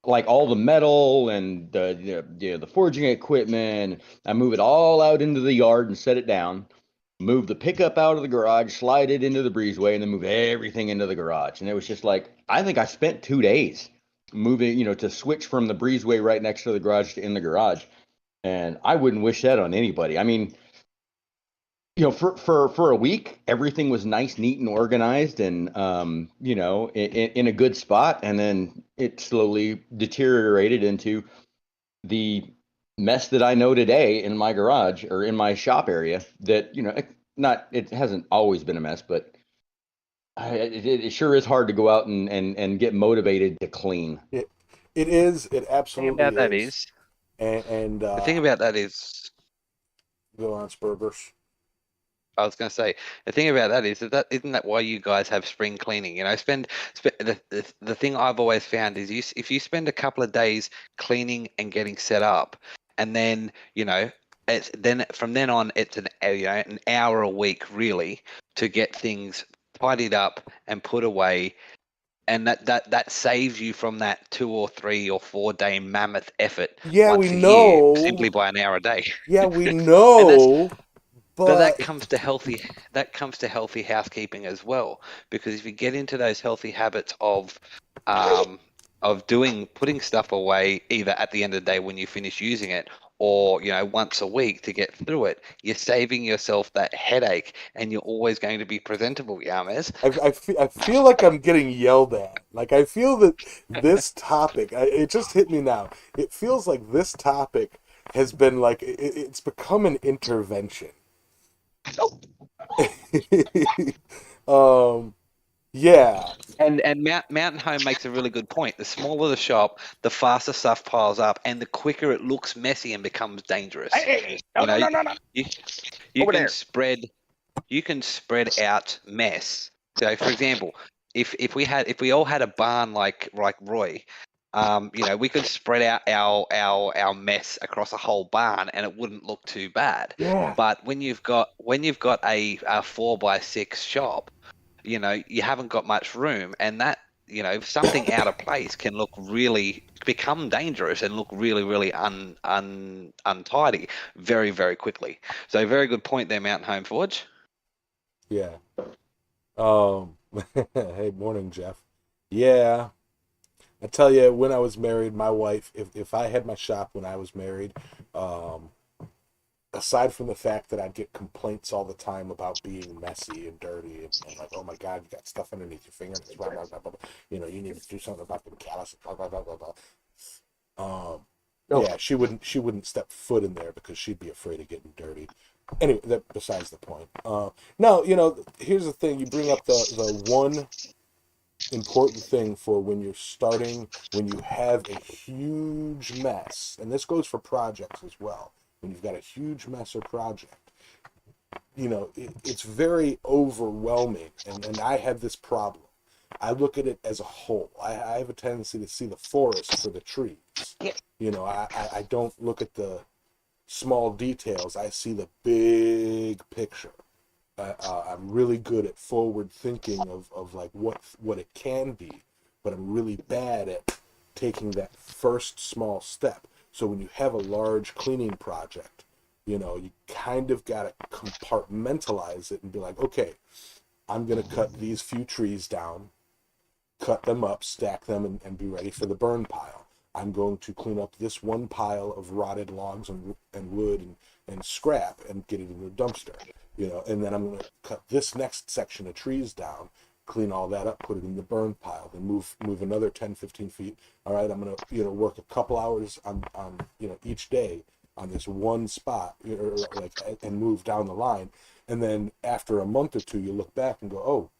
like all the metal and the forging equipment. I move it all out into the yard and set it down. Move the pickup out of the garage, slide it into the breezeway, and then move everything into the garage. And it was just like, I think I spent 2 days moving, to switch from the breezeway right next to the garage to in the garage. And I wouldn't wish that on anybody. I mean, for a week, everything was nice, neat, and organized, and in a good spot. And then it slowly deteriorated into the mess that I know today in my garage or in my shop area. That it hasn't always been a mess, but it sure is hard to go out and get motivated to clean. it is. It The thing absolutely about that is. is, And the thing about that is, go on, Spurgers. I was going to say, the thing about that is that isn't that why you guys have spring cleaning? Spend the thing I've always found is if you spend a couple of days cleaning and getting set up, and then it's then from then on it's an hour a week really to get things tidied up and put away, and that saves you from that 2 or 3 or 4 day mammoth effort Yeah, once we a year know. simply by an hour a day. Yeah, we And know. but But that comes to healthy housekeeping as well, because if you get into those healthy habits of putting stuff away either at the end of the day when you finish using it, or once a week to get through it, you're saving yourself that headache, and you're always going to be presentable, Yames. I feel like I'm getting yelled at. Like, I feel that this topic, it just hit me now. It feels like this topic has been like, it's become an intervention. Yeah. And Mountain Home makes a really good point. The smaller the shop, the faster stuff piles up, and the quicker it looks messy and becomes dangerous. Hey, no. You Over can there. spread out mess. So, for example, if we all had a barn like Roy, we could spread out our mess across a whole barn, and it wouldn't look too bad. Yeah. But when you've got a 4x6 shop, you haven't got much room, and that something out of place can become dangerous and look really, really untidy very, very quickly. So very good point there, Mountain Home Forge. Yeah. Hey, morning, Jeff. Yeah. I tell you, when I was married, my wife, if I had my shop when I was married, aside from the fact that I'd get complaints all the time about being messy and dirty and like, oh my God, you got stuff underneath your fingers, blah, blah, blah, blah, blah. You need to do something about them calluses, blah, blah, blah, blah, blah. Yeah, she wouldn't step foot in there because she'd be afraid of getting dirty. Anyway, that besides the point. No, here's the thing. You bring up the one important thing for when you're starting, when you have a huge mess, and this goes for projects as well. When you've got a huge mess or project, it's very overwhelming, and I have this problem. I look at it as a whole. I have a tendency to see the forest for the trees. I don't look at the small details. I see the big picture. I'm really good at forward thinking of like what it can be, but I'm really bad at taking that first small step. So when you have a large cleaning project, you kind of got to compartmentalize it and be like, okay, I'm going to cut these few trees down, cut them up, stack them, and be ready for the burn pile. I'm going to clean up this one pile of rotted logs and wood and scrap and get it in the dumpster, and then I'm going to cut this next section of trees down, clean all that up, put it in the burn pile, then move another 10, 15 feet. All right, I'm going to, work a couple hours on each day on this one spot, and move down the line. And then after a month or two, you look back and go, oh,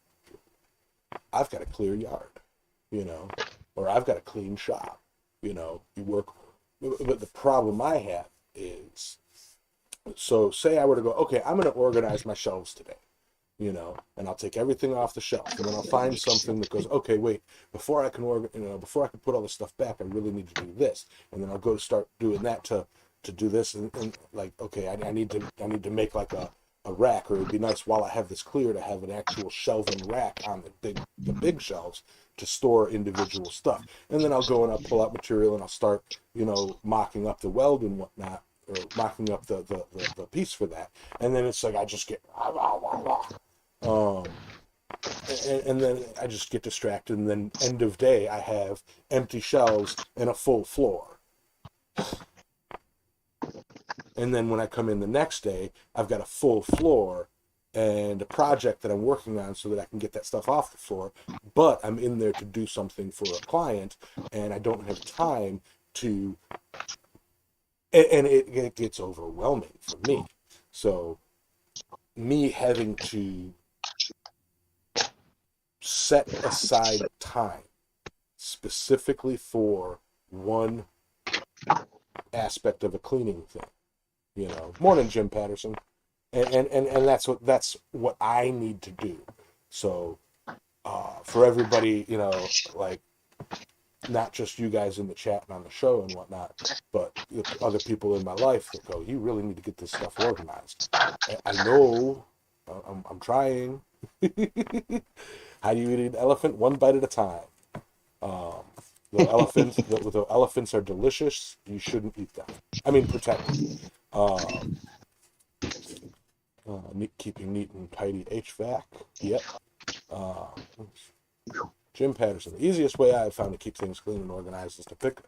I've got a clear yard, or I've got a clean shop, you work. But the problem I have is, so say I were to go, okay, I'm going to organize my shelves today, and I'll take everything off the shelf, and then I'll find something that goes, okay, wait, before I can before I can put all this stuff back, I really need to do this, and then I'll go start doing that to do this, and like, okay, I need to make like a rack, or it'd be nice while I have this clear to have an actual shelving rack on the big shelves to store individual stuff. And then I'll go and I'll pull out material and I'll start, mocking up the weld and whatnot, or mocking up the piece for that. And then it's like I just get and then I just get distracted, and then end of day I have empty shelves and a full floor. And then when I come in the next day, I've got a full floor and a project that I'm working on so that I can get that stuff off the floor. But I'm in there to do something for a client, and I don't have time to, and it gets overwhelming for me. So me having to set aside time specifically for one aspect of a cleaning thing. Morning, Jim Patterson, and that's what I need to do. So, for everybody, like, not just you guys in the chat and on the show and whatnot, but other people in my life that go, you really need to get this stuff organized. I know, I'm trying. How do you eat an elephant? One bite at a time. The elephants are delicious. You shouldn't eat them. I mean, protect them. Keeping neat and tidy HVAC. Yep. Jim Patterson. The easiest way I have found to keep things clean and organized is to pick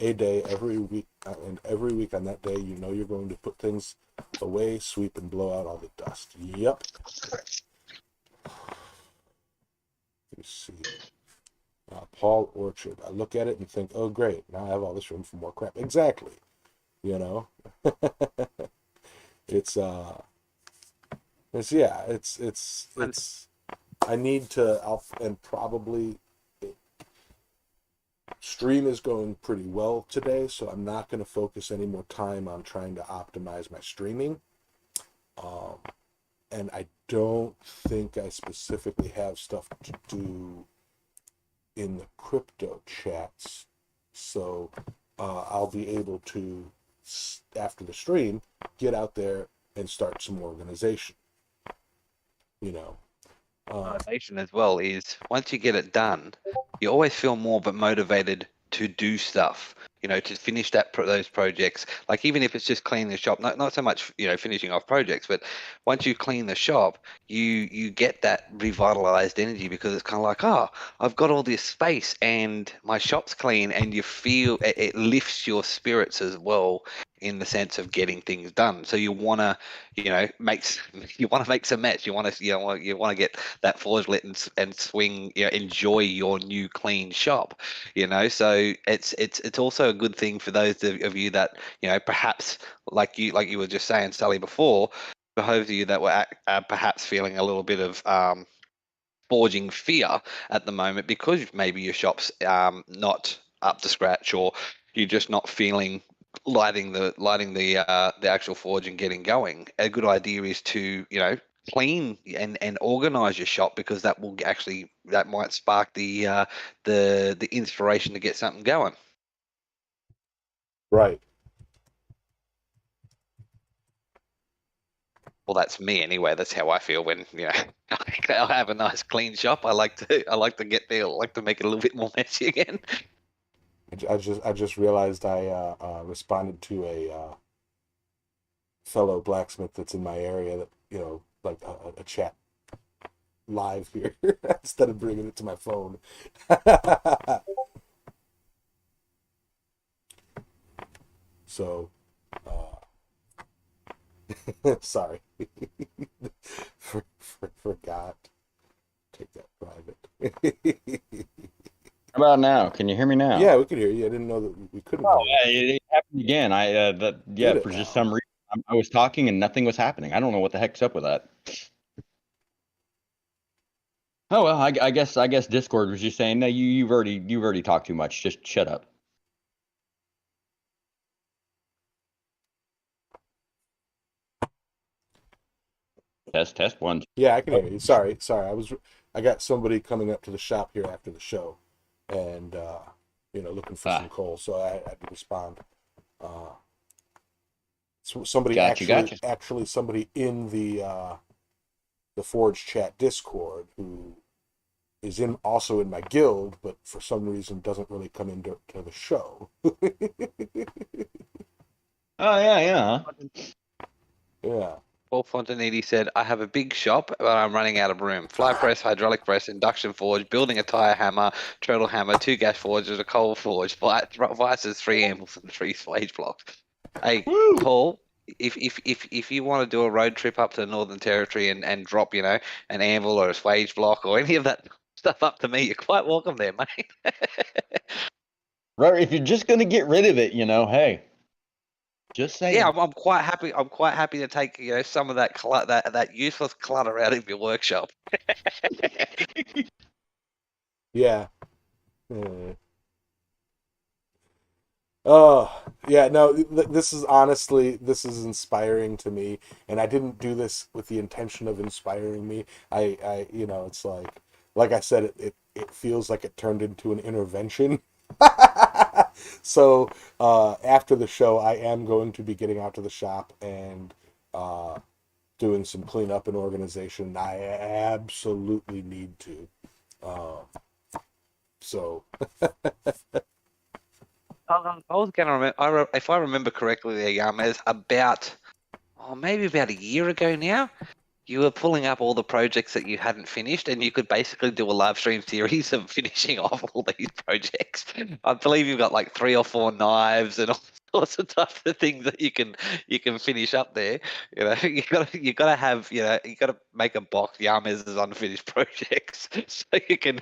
a day every week, and every week on that day, you're going to put things away, sweep, and blow out all the dust. Yep. Let's see. Paul Orchard. I look at it and think, oh, great. Now I have all this room for more crap. Exactly. It's I need to, and probably stream is going pretty well today, so I'm not going to focus any more time on trying to optimize my streaming. And I don't think I specifically have stuff to do in the crypto chats, so I'll be able to, after the stream, get out there and start some organization. Motivation as well is, once you get it done, you always feel more but motivated to do stuff, to finish those projects. Like, even if it's just cleaning the shop, not so much finishing off projects, but once you clean the shop, you get that revitalized energy, because it's kind of like, oh, I've got all this space and my shop's clean, and you feel it lifts your spirits as well, in the sense of getting things done. So you want to, make some mess. You want to get that forge lit and swing, enjoy your new clean shop. So it's also a good thing for those of you that, perhaps like you were just saying, Sally, before, for those of you that were perhaps feeling a little bit of forging fear at the moment, because maybe your shop's not up to scratch, or you're just not feeling lighting the actual forge and getting going. A good idea is to clean and organize your shop, because that might spark the inspiration to get something going. Right. Well, that's me anyway. That's how I feel when I have a nice clean shop. I like to get there. I like to make it a little bit more messy again. I just realized I responded to a fellow blacksmith that's in my area, that like a chat live here instead of bringing it to my phone. So, sorry. Forgot. Take that private. How about now? Can you hear me now? Yeah, we could hear you. I didn't know that we couldn't Oh, hear you. yeah, it happened again. Did it For just now? some reason, I was talking and nothing was happening. I don't know what the heck's up with that. Oh well, I guess Discord was just saying, no, you've already talked too much. Just shut up. Test one. Yeah, I can hear you. Sorry. I got somebody coming up to the shop here after the show, and looking for some coal, so I had to respond. So somebody Gotcha. somebody in the Forge chat Discord who is also in my guild, but for some reason doesn't really come into the show. Oh yeah. Yeah. Paul Fontaniti said, I have a big shop, but I'm running out of room. Fly press, hydraulic press, induction forge, building a tire hammer, treadle hammer, 2 gas forges, a coal forge, vices, 3 ambles, and 3 swage blocks. Hey, Woo! Paul, if you want to do a road trip up to the Northern Territory and drop, an anvil or a swage block or any of that stuff up to me, you're quite welcome there, mate. Right, if you're just gonna get rid of it, hey, just say. Yeah, I'm quite happy. I'm quite happy to take some of that that useless clutter out of your workshop. Yeah. Oh, yeah, no, this is inspiring to me, and I didn't do this with the intention of inspiring me. It's like I said, it feels like it turned into an intervention. So, after the show, I am going to be getting out to the shop and doing some cleanup and organization. I absolutely need to. So. I was going to remember. If I remember correctly, there's maybe about a year ago now. You were pulling up all the projects that you hadn't finished, and you could basically do a live stream series of finishing off all these projects. I believe you've got like 3 or 4 knives and all sorts of types of things that you can finish up there. You gotta have you gotta make a box Yame's unfinished projects, so you can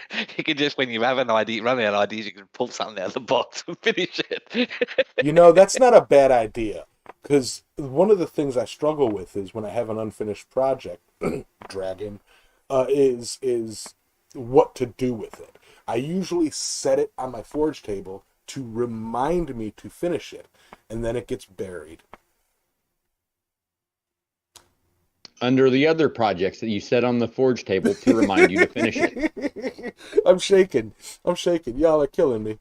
just, when you have an idea, run out of ideas, you can pull something out of the box and finish it. That's not a bad idea. Because one of the things I struggle with is when I have an unfinished project, Dragon, is what to do with it. I usually set it on my forge table to remind me to finish it, and then it gets buried. Under the other projects that you set on the forge table to remind you to finish it. I'm shaking. Y'all are killing me.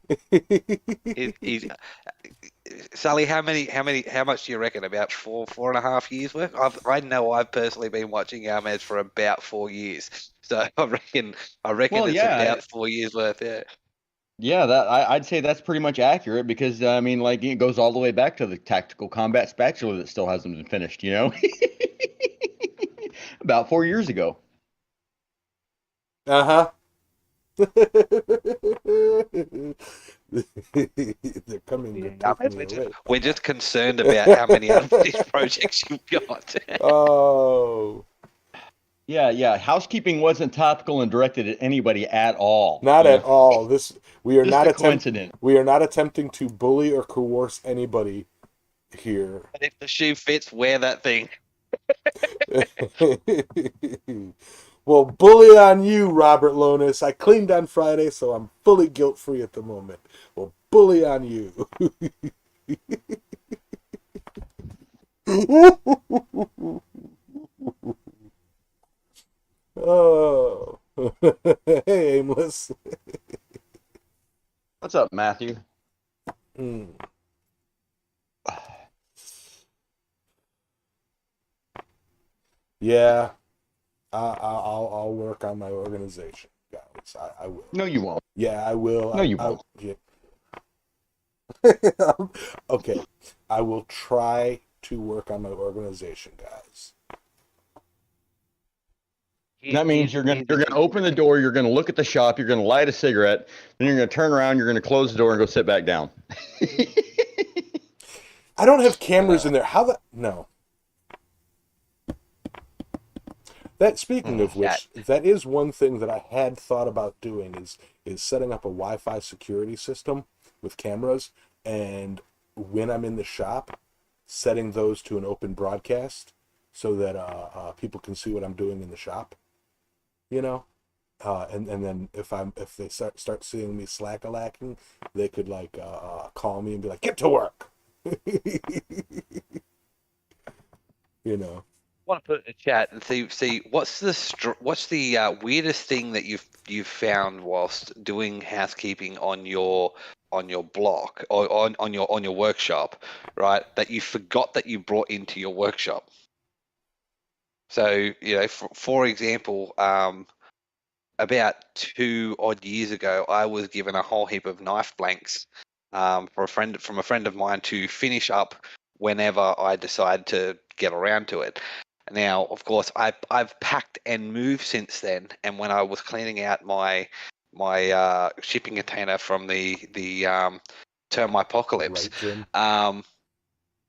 Sally, how much do you reckon? About 4.5 years worth? I know I've personally been watching Yarmaz for about 4 years, so I reckon it's about 4 years worth. Yeah. Yeah, I'd say that's pretty much accurate because it goes all the way back to the tactical combat spatula that still hasn't been finished. About 4 years ago. Uh-huh. They're coming. We're just concerned about how many unfinished projects you've got. Oh. Yeah. Housekeeping wasn't topical and directed at anybody at all. Not at all. We are not attempting to bully or coerce anybody here. But if the shoe fits, wear that thing. Well, bully on you, Robert Lonis. I cleaned on Friday, so I'm fully guilt-free at the moment. Well, bully on you. Oh. Hey, Aimless. What's up, Matthew? Yeah. I'll work on my organization, guys. I will. No, you won't. Yeah, I will. No, you won't. Yeah. Okay. I will try to work on my organization, guys. That means you're gonna open the door, you're gonna look at the shop, you're gonna light a cigarette, then you're gonna turn around, you're gonna close the door and go sit back down. I don't have cameras in there. How the no. That speaking of which, that is one thing that I had thought about doing is setting up a Wi-Fi security system with cameras, and when I'm in the shop, setting those to an open broadcast so that people can see what I'm doing in the shop. You know, and then if they start seeing me slack-a-lacking, they could like call me and be like, "Get to work." You know. Want to put it in the chat and see what's the weirdest thing that you've found whilst doing housekeeping on your block or on your workshop, right? That you forgot that you brought into your workshop. So for example, about 2 odd years ago, I was given a whole heap of knife blanks from a friend of mine to finish up whenever I decide to get around to it. Now, of course, I've packed and moved since then, and when I was cleaning out my shipping container from the termite apocalypse, Right,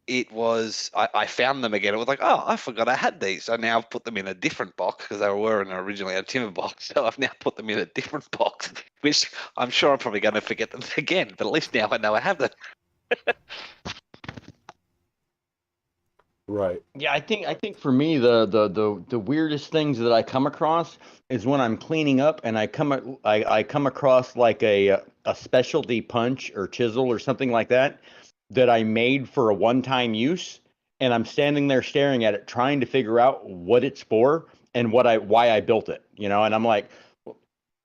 it was I found them again. It was like, oh, I forgot I had these. So now I've put them in a different box because they were originally a timber box. So I've now put them in a different box, which I'm sure I'm probably going to forget them again. But at least now I know I have them. Right. Yeah, I think for me the weirdest things that I come across is when I'm cleaning up and I come across like a specialty punch or chisel or something like that I made for a one-time use, and I'm standing there staring at it trying to figure out what it's for and why I built it, and I'm like,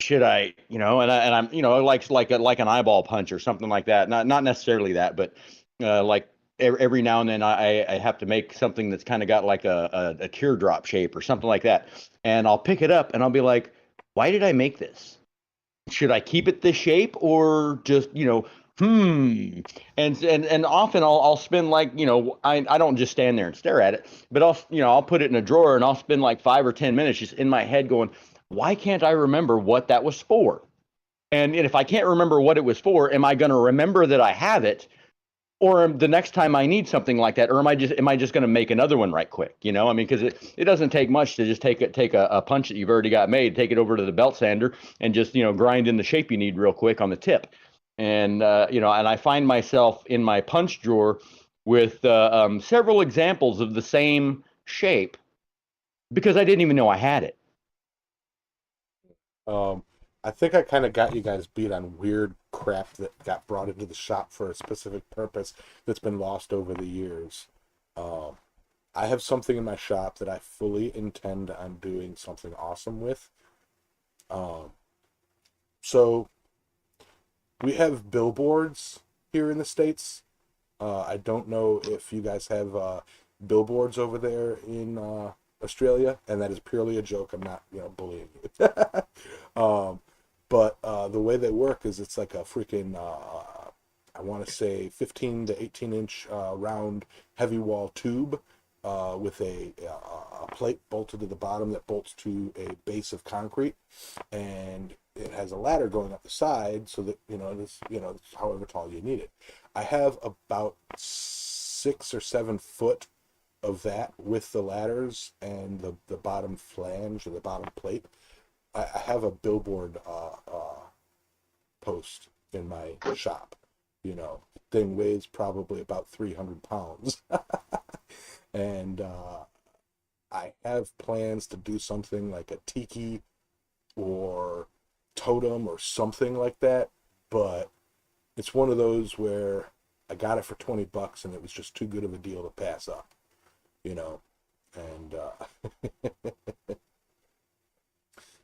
should I, and I'm like an eyeball punch or something like that, not necessarily that, but like every now and then I have to make something that's kind of got like a teardrop shape or something like that. And I'll pick it up and I'll be like, why did I make this? Should I keep it this shape or just, And often I'll spend like, I don't just stand there and stare at it, but I'll put it in a drawer and I'll spend like 5 or 10 minutes just in my head going, why can't I remember what that was for? And if I can't remember what it was for, am I going to remember that I have it? Or the next time I need something like that, or am I just going to make another one right quick? Because it doesn't take much to just take a punch that you've already got made, take it over to the belt sander, and just grind in the shape you need real quick on the tip. And and I find myself in my punch drawer with several examples of the same shape because I didn't even know I had it. I think I kind of got you guys beat on weird crap that got brought into the shop for a specific purpose that's been lost over the years. I have something in my shop that I fully intend on doing something awesome with. So we have billboards here in the States. I don't know if you guys have billboards over there in Australia, and that is purely a joke. I'm not, bullying you. But the way they work is it's like a freaking, I want to say 15 to 18 inch round heavy wall tube with a plate bolted to the bottom that bolts to a base of concrete, and it has a ladder going up the side so that it's however tall you need it. I have about 6 or 7 foot of that with the ladders and the bottom flange or the bottom plate. I have a billboard post in my shop. Thing weighs probably about 300 pounds. And I have plans to do something like a tiki or totem or something like that, but it's one of those where I got it for $20 and it was just too good of a deal to pass up, and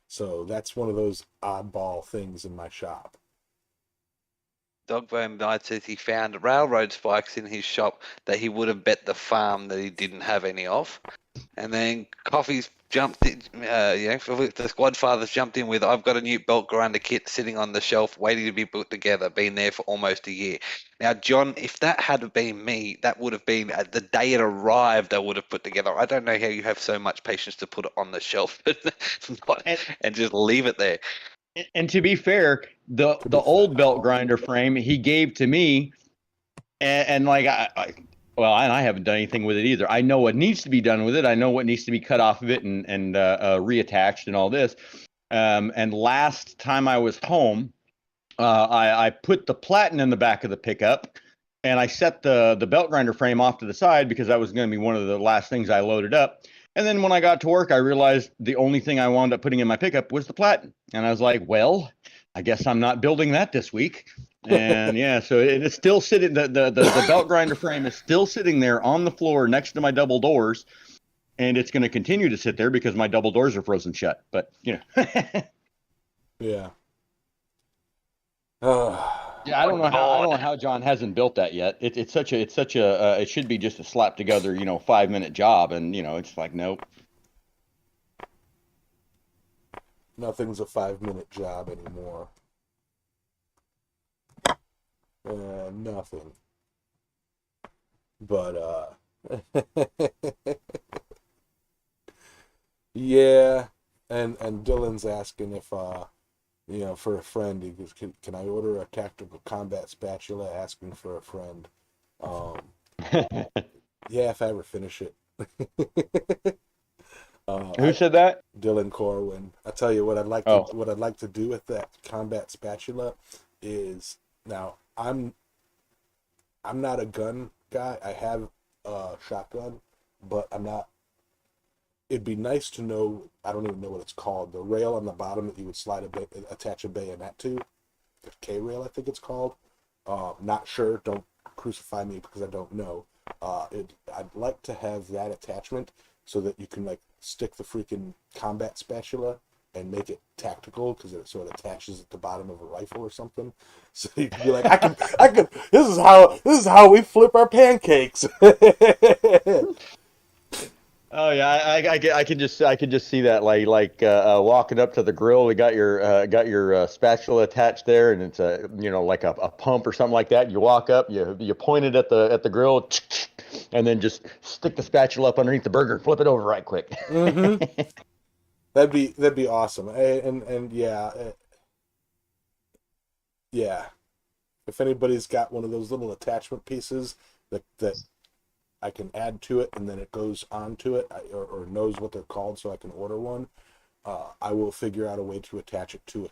so that's one of those oddball things in my shop. Dogbone Knight says he found railroad spikes in his shop that he would have bet the farm that he didn't have any of. And then Coffee's jumped in, the squad fathers jumped in with, I've got a new belt grinder kit sitting on the shelf waiting to be put together, been there for almost a year. Now, John, if that had been me, that would have been the day it arrived, I would have put together. I don't know how you have so much patience to put it on the shelf and just leave it there. And to be fair, the old belt grinder frame he gave to me, and like I haven't done anything with it either. I know what needs to be done with it. I know what needs to be cut off of it and reattached and all this. And last time I was home, I put the platen in the back of the pickup, and I set the belt grinder frame off to the side because that was going to be one of the last things I loaded up. And then when I got to work, I realized the only thing I wound up putting in my pickup was the platen. And I was like, well, I guess I'm not building that this week. And yeah, so it's still sitting, the belt grinder frame is still sitting there on the floor next to my double doors. And it's going to continue to sit there because my double doors are frozen shut. But, you know. Yeah. Yeah, I don't know how John hasn't built that yet. It's such a it should be just a slap together, 5-minute job, and it's like nope. Nothing's a 5-minute job anymore. Nothing. But yeah, and Dylan's asking if for a friend, he goes, can I order a tactical combat spatula? Asking for a friend. Yeah, if I ever finish it. Who said that? Dylan Corwin. I tell you what I'd like to do with that combat spatula is, now I'm not a gun guy. I have a shotgun, but I'm not. It'd be nice to know, I don't even know what it's called, the rail on the bottom that you would attach a bayonet to. The K-rail, I think it's called. Not sure, don't crucify me because I don't know. I'd like to have that attachment so that you can stick the freaking combat spatula and make it tactical, because it sort of attaches at the bottom of a rifle or something. So you can be like, I can. This is how we flip our pancakes. Oh yeah, I can just see that like walking up to the grill. We got your spatula attached there, and it's like a pump or something like that. You walk up, you point it at the grill, and then just stick the spatula up underneath the burger and flip it over right quick. Mm-hmm. That'd be awesome. And yeah. If anybody's got one of those little attachment pieces that I can add to it, and then it goes onto it, or knows what they're called, so I can order one. I will figure out a way to attach it to a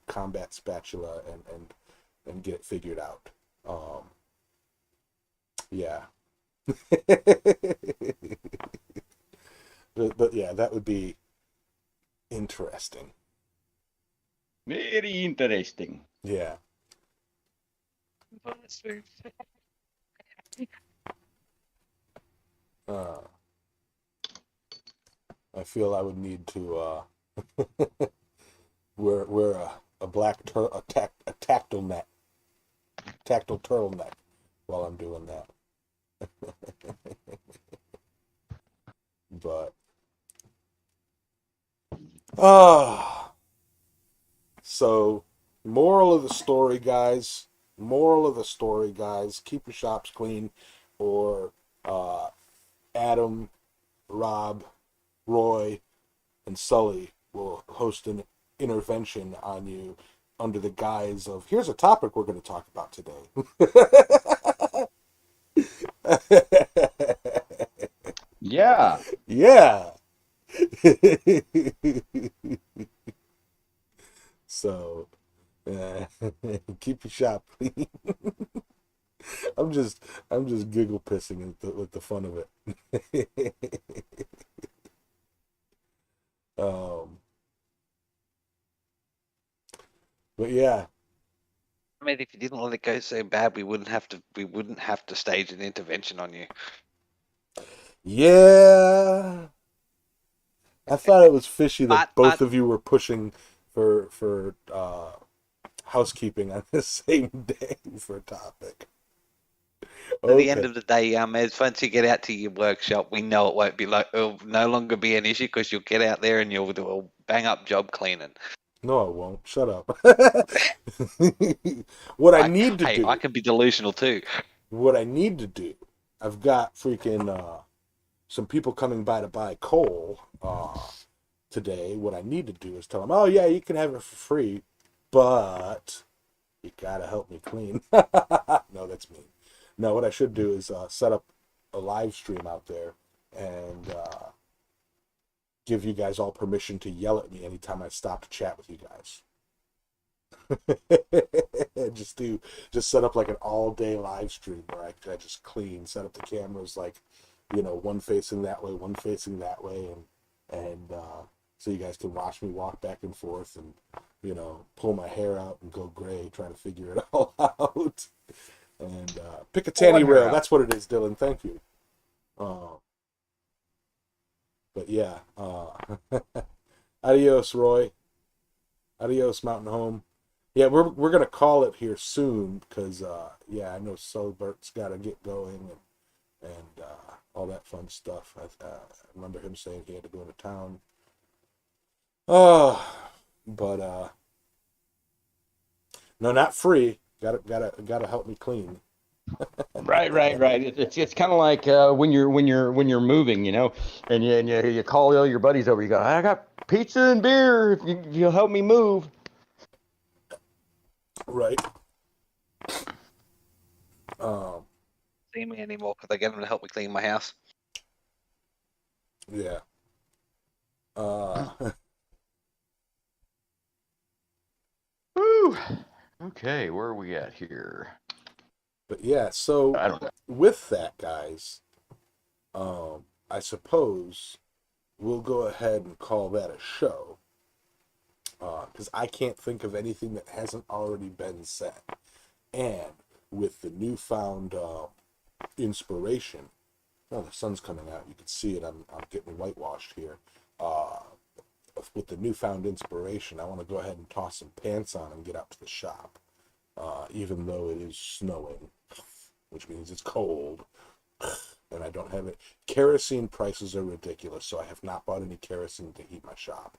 combat spatula and get it figured out. Yeah. but yeah, that would be interesting. Very interesting. Yeah. I feel I would need to wear a black tactile turtleneck while I'm doing that. But so moral of the story, guys, keep your shops clean, or Adam, Rob, Roy, and Sully will host an intervention on you under the guise of, here's a topic we're going to talk about today. Yeah. Yeah. So, keep your shop clean. I'm just giggle pissing with the fun of it. But yeah. I mean, if you didn't let it go so bad, we wouldn't have to stage an intervention on you. Yeah. I thought it was fishy that both of you were pushing for housekeeping on the same day for a topic. At the end Okay. of the day, as once you get out to your workshop, we know it won't be like it'll no longer be an issue because you'll get out there and you'll do a bang up job cleaning. No, I won't. Shut up. What I need to I do, can be delusional too. what I need to do, I've got freaking some people coming by to buy coal today. What I need to do is tell them, oh yeah, you can have it for free, but you gotta help me clean. No, that's mean. No, what I should do is set up a live stream out there and give you guys all permission to yell at me anytime I stop to chat with you guys. just set up like an all day live stream where I just clean, set up the cameras like, one facing that way, one facing that way, and so you guys can watch me walk back and forth and pull my hair out and go gray trying to figure it all out. And Picatinny rail, that's what it is, Dylan. Thank you. But yeah, adios, Roy. Adios, Mountain Home. Yeah, we're gonna call it here soon because I know Sulbert's got to get going and all that fun stuff. I remember him saying he had to go into town. But no, not free. Gotta help me clean. Right. It's kind of like when you're moving, and you call all your buddies over. You go, I got pizza and beer if you'll help me move. Right. See me anymore because I get them to help me clean my house. Yeah. Whew. Okay, where are we at here? But yeah, so I don't know. with that, guys, I suppose we'll go ahead and call that a show. Because I can't think of anything that hasn't already been said. And with the newfound inspiration, the sun's coming out. You can see it. I'm getting whitewashed here. With the newfound inspiration, I want to go ahead and toss some pants on and get out to the shop. Even though it is snowing, which means it's cold, and I don't have it. Kerosene prices are ridiculous, so I have not bought any kerosene to heat my shop.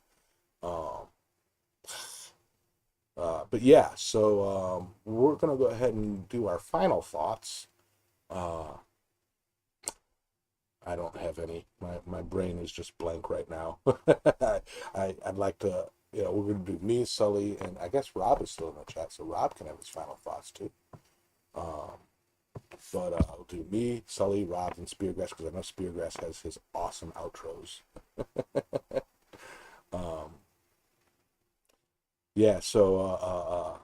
But yeah, so we're gonna go ahead and do our final thoughts. I don't have any. My brain is just blank right now. I'd like to, we're gonna do me, Sully, and I guess Rob is still in the chat, so Rob can have his final thoughts too. But I'll do me, Sully, Rob, and Speargrass because I know Speargrass has his awesome outros. Yeah, so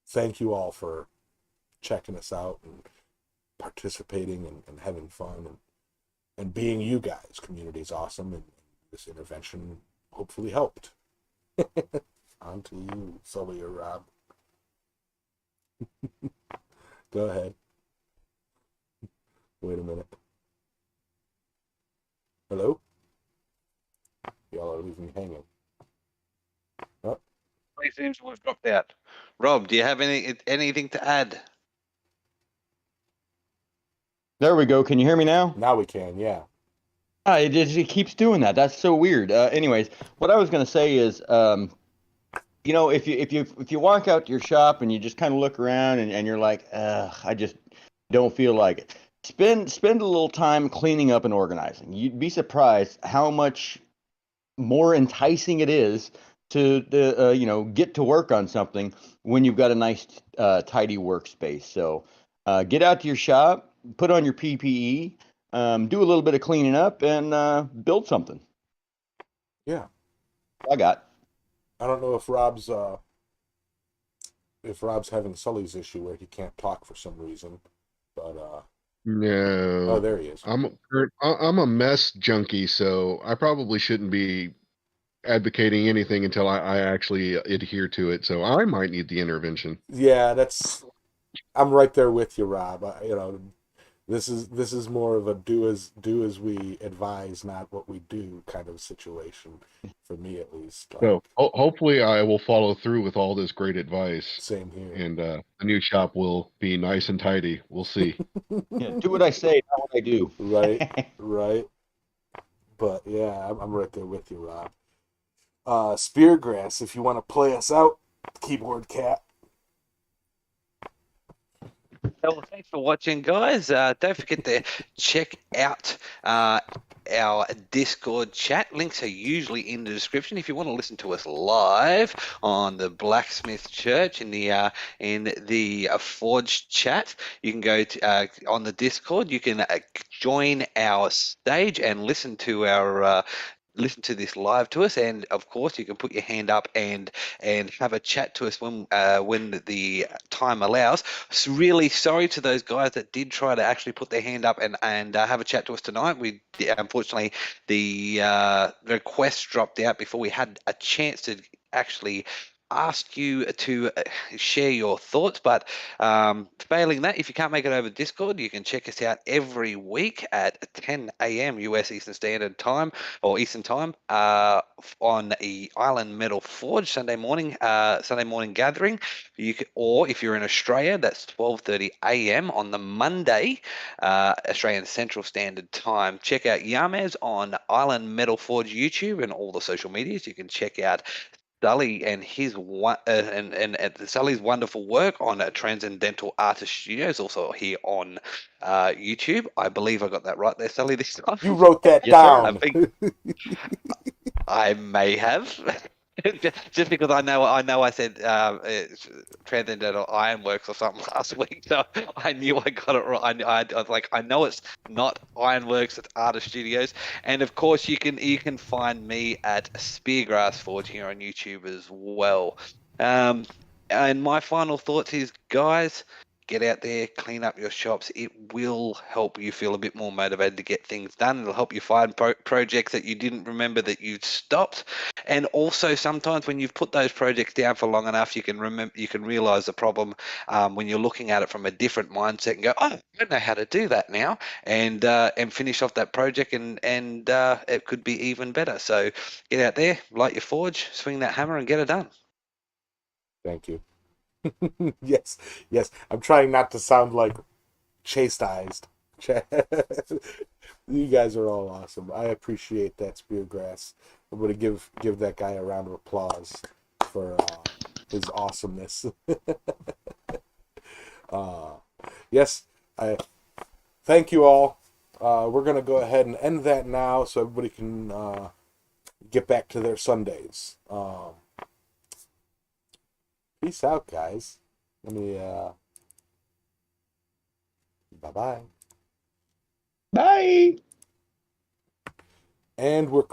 thank you all for checking us out and participating and having fun and being you guys. Community is awesome, and this intervention hopefully helped. On to you, Sully or Rob. Go ahead. Wait a minute. Hello? Y'all are leaving me hanging. Oh. It seems to have dropped out. Rob, do you have anything to add? There we go. Can you hear me now? Now we can, yeah. It keeps doing that. That's so weird. Anyways, what I was gonna say is, if you walk out to your shop and you just kind of look around and you're like, I just don't feel like it. Spend a little time cleaning up and organizing. You'd be surprised how much more enticing it is to get to work on something when you've got a nice tidy workspace. So get out to your shop, put on your PPE, do a little bit of cleaning up, and build something. Yeah. I don't know if Rob's having Sully's issue where he can't talk for some reason, but No. oh, there he is. I'm a mess junkie, so I probably shouldn't be advocating anything until I actually adhere to it. So I might need the intervention. Yeah, I'm right there with you, Rob. This is more of a do as we advise, not what we do kind of situation, for me at least. Like, So hopefully I will follow through with all this great advice, same here. and the new shop will be nice and tidy. We'll see. Yeah, do what I say, not what I do. Right, right. But yeah, I'm right there with you, Rob. Speargrass, if you want to play us out, keyboard cat. Well, thanks for watching, guys. Don't forget to check out our Discord chat. Links are usually in the description. If you want to listen to us live on the Blacksmith Church in the Forge chat, you can go to on the Discord. You can join our stage and listen to this live to us, and of course you can put your hand up and have a chat to us when the time allows. So really sorry to those guys that did try to actually put their hand up and have a chat to us tonight. We unfortunately the request dropped out before we had a chance to actually ask you to share your thoughts, but failing that, if you can't make it over Discord, you can check us out every week at 10 a.m. US Eastern Standard Time or Eastern Time on the Island Metal Forge Sunday morning gathering. Or if you're in Australia, that's 12:30 a.m. on the Monday Australian Central Standard Time. Check out Yamez on Island Metal Forge YouTube and all the social medias. You can check out Sully and Sully's wonderful work on Transcendental Artist Studios, also here on YouTube. I believe I got that right there, Sully, this time. You wrote that Yes, sir. down. I may have. Just because I know I said Transcendental Ironworks or something last week, so I knew I got it right. I was like, I know it's not Ironworks, it's Artist Studios, and of course you can find me at Speargrass Forge here on YouTube as well. And my final thoughts is, guys, get out there, clean up your shops. It will help you feel a bit more motivated to get things done. It'll help you find projects that you didn't remember that you'd stopped. And also, sometimes when you've put those projects down for long enough, you can realize the problem when you're looking at it from a different mindset and go, oh, I know how to do that now, and finish off that project, and it could be even better. So get out there, light your forge, swing that hammer, and get it done. Thank you. Yes. I'm trying not to sound like chastised. You guys are all awesome. I appreciate that, Speargrass. I'm going to give that guy a round of applause for his awesomeness. Yes, I thank you all. We're going to go ahead and end that now so everybody can get back to their Sundays. Peace out, guys. Let me bye-bye. Bye. And we're clear.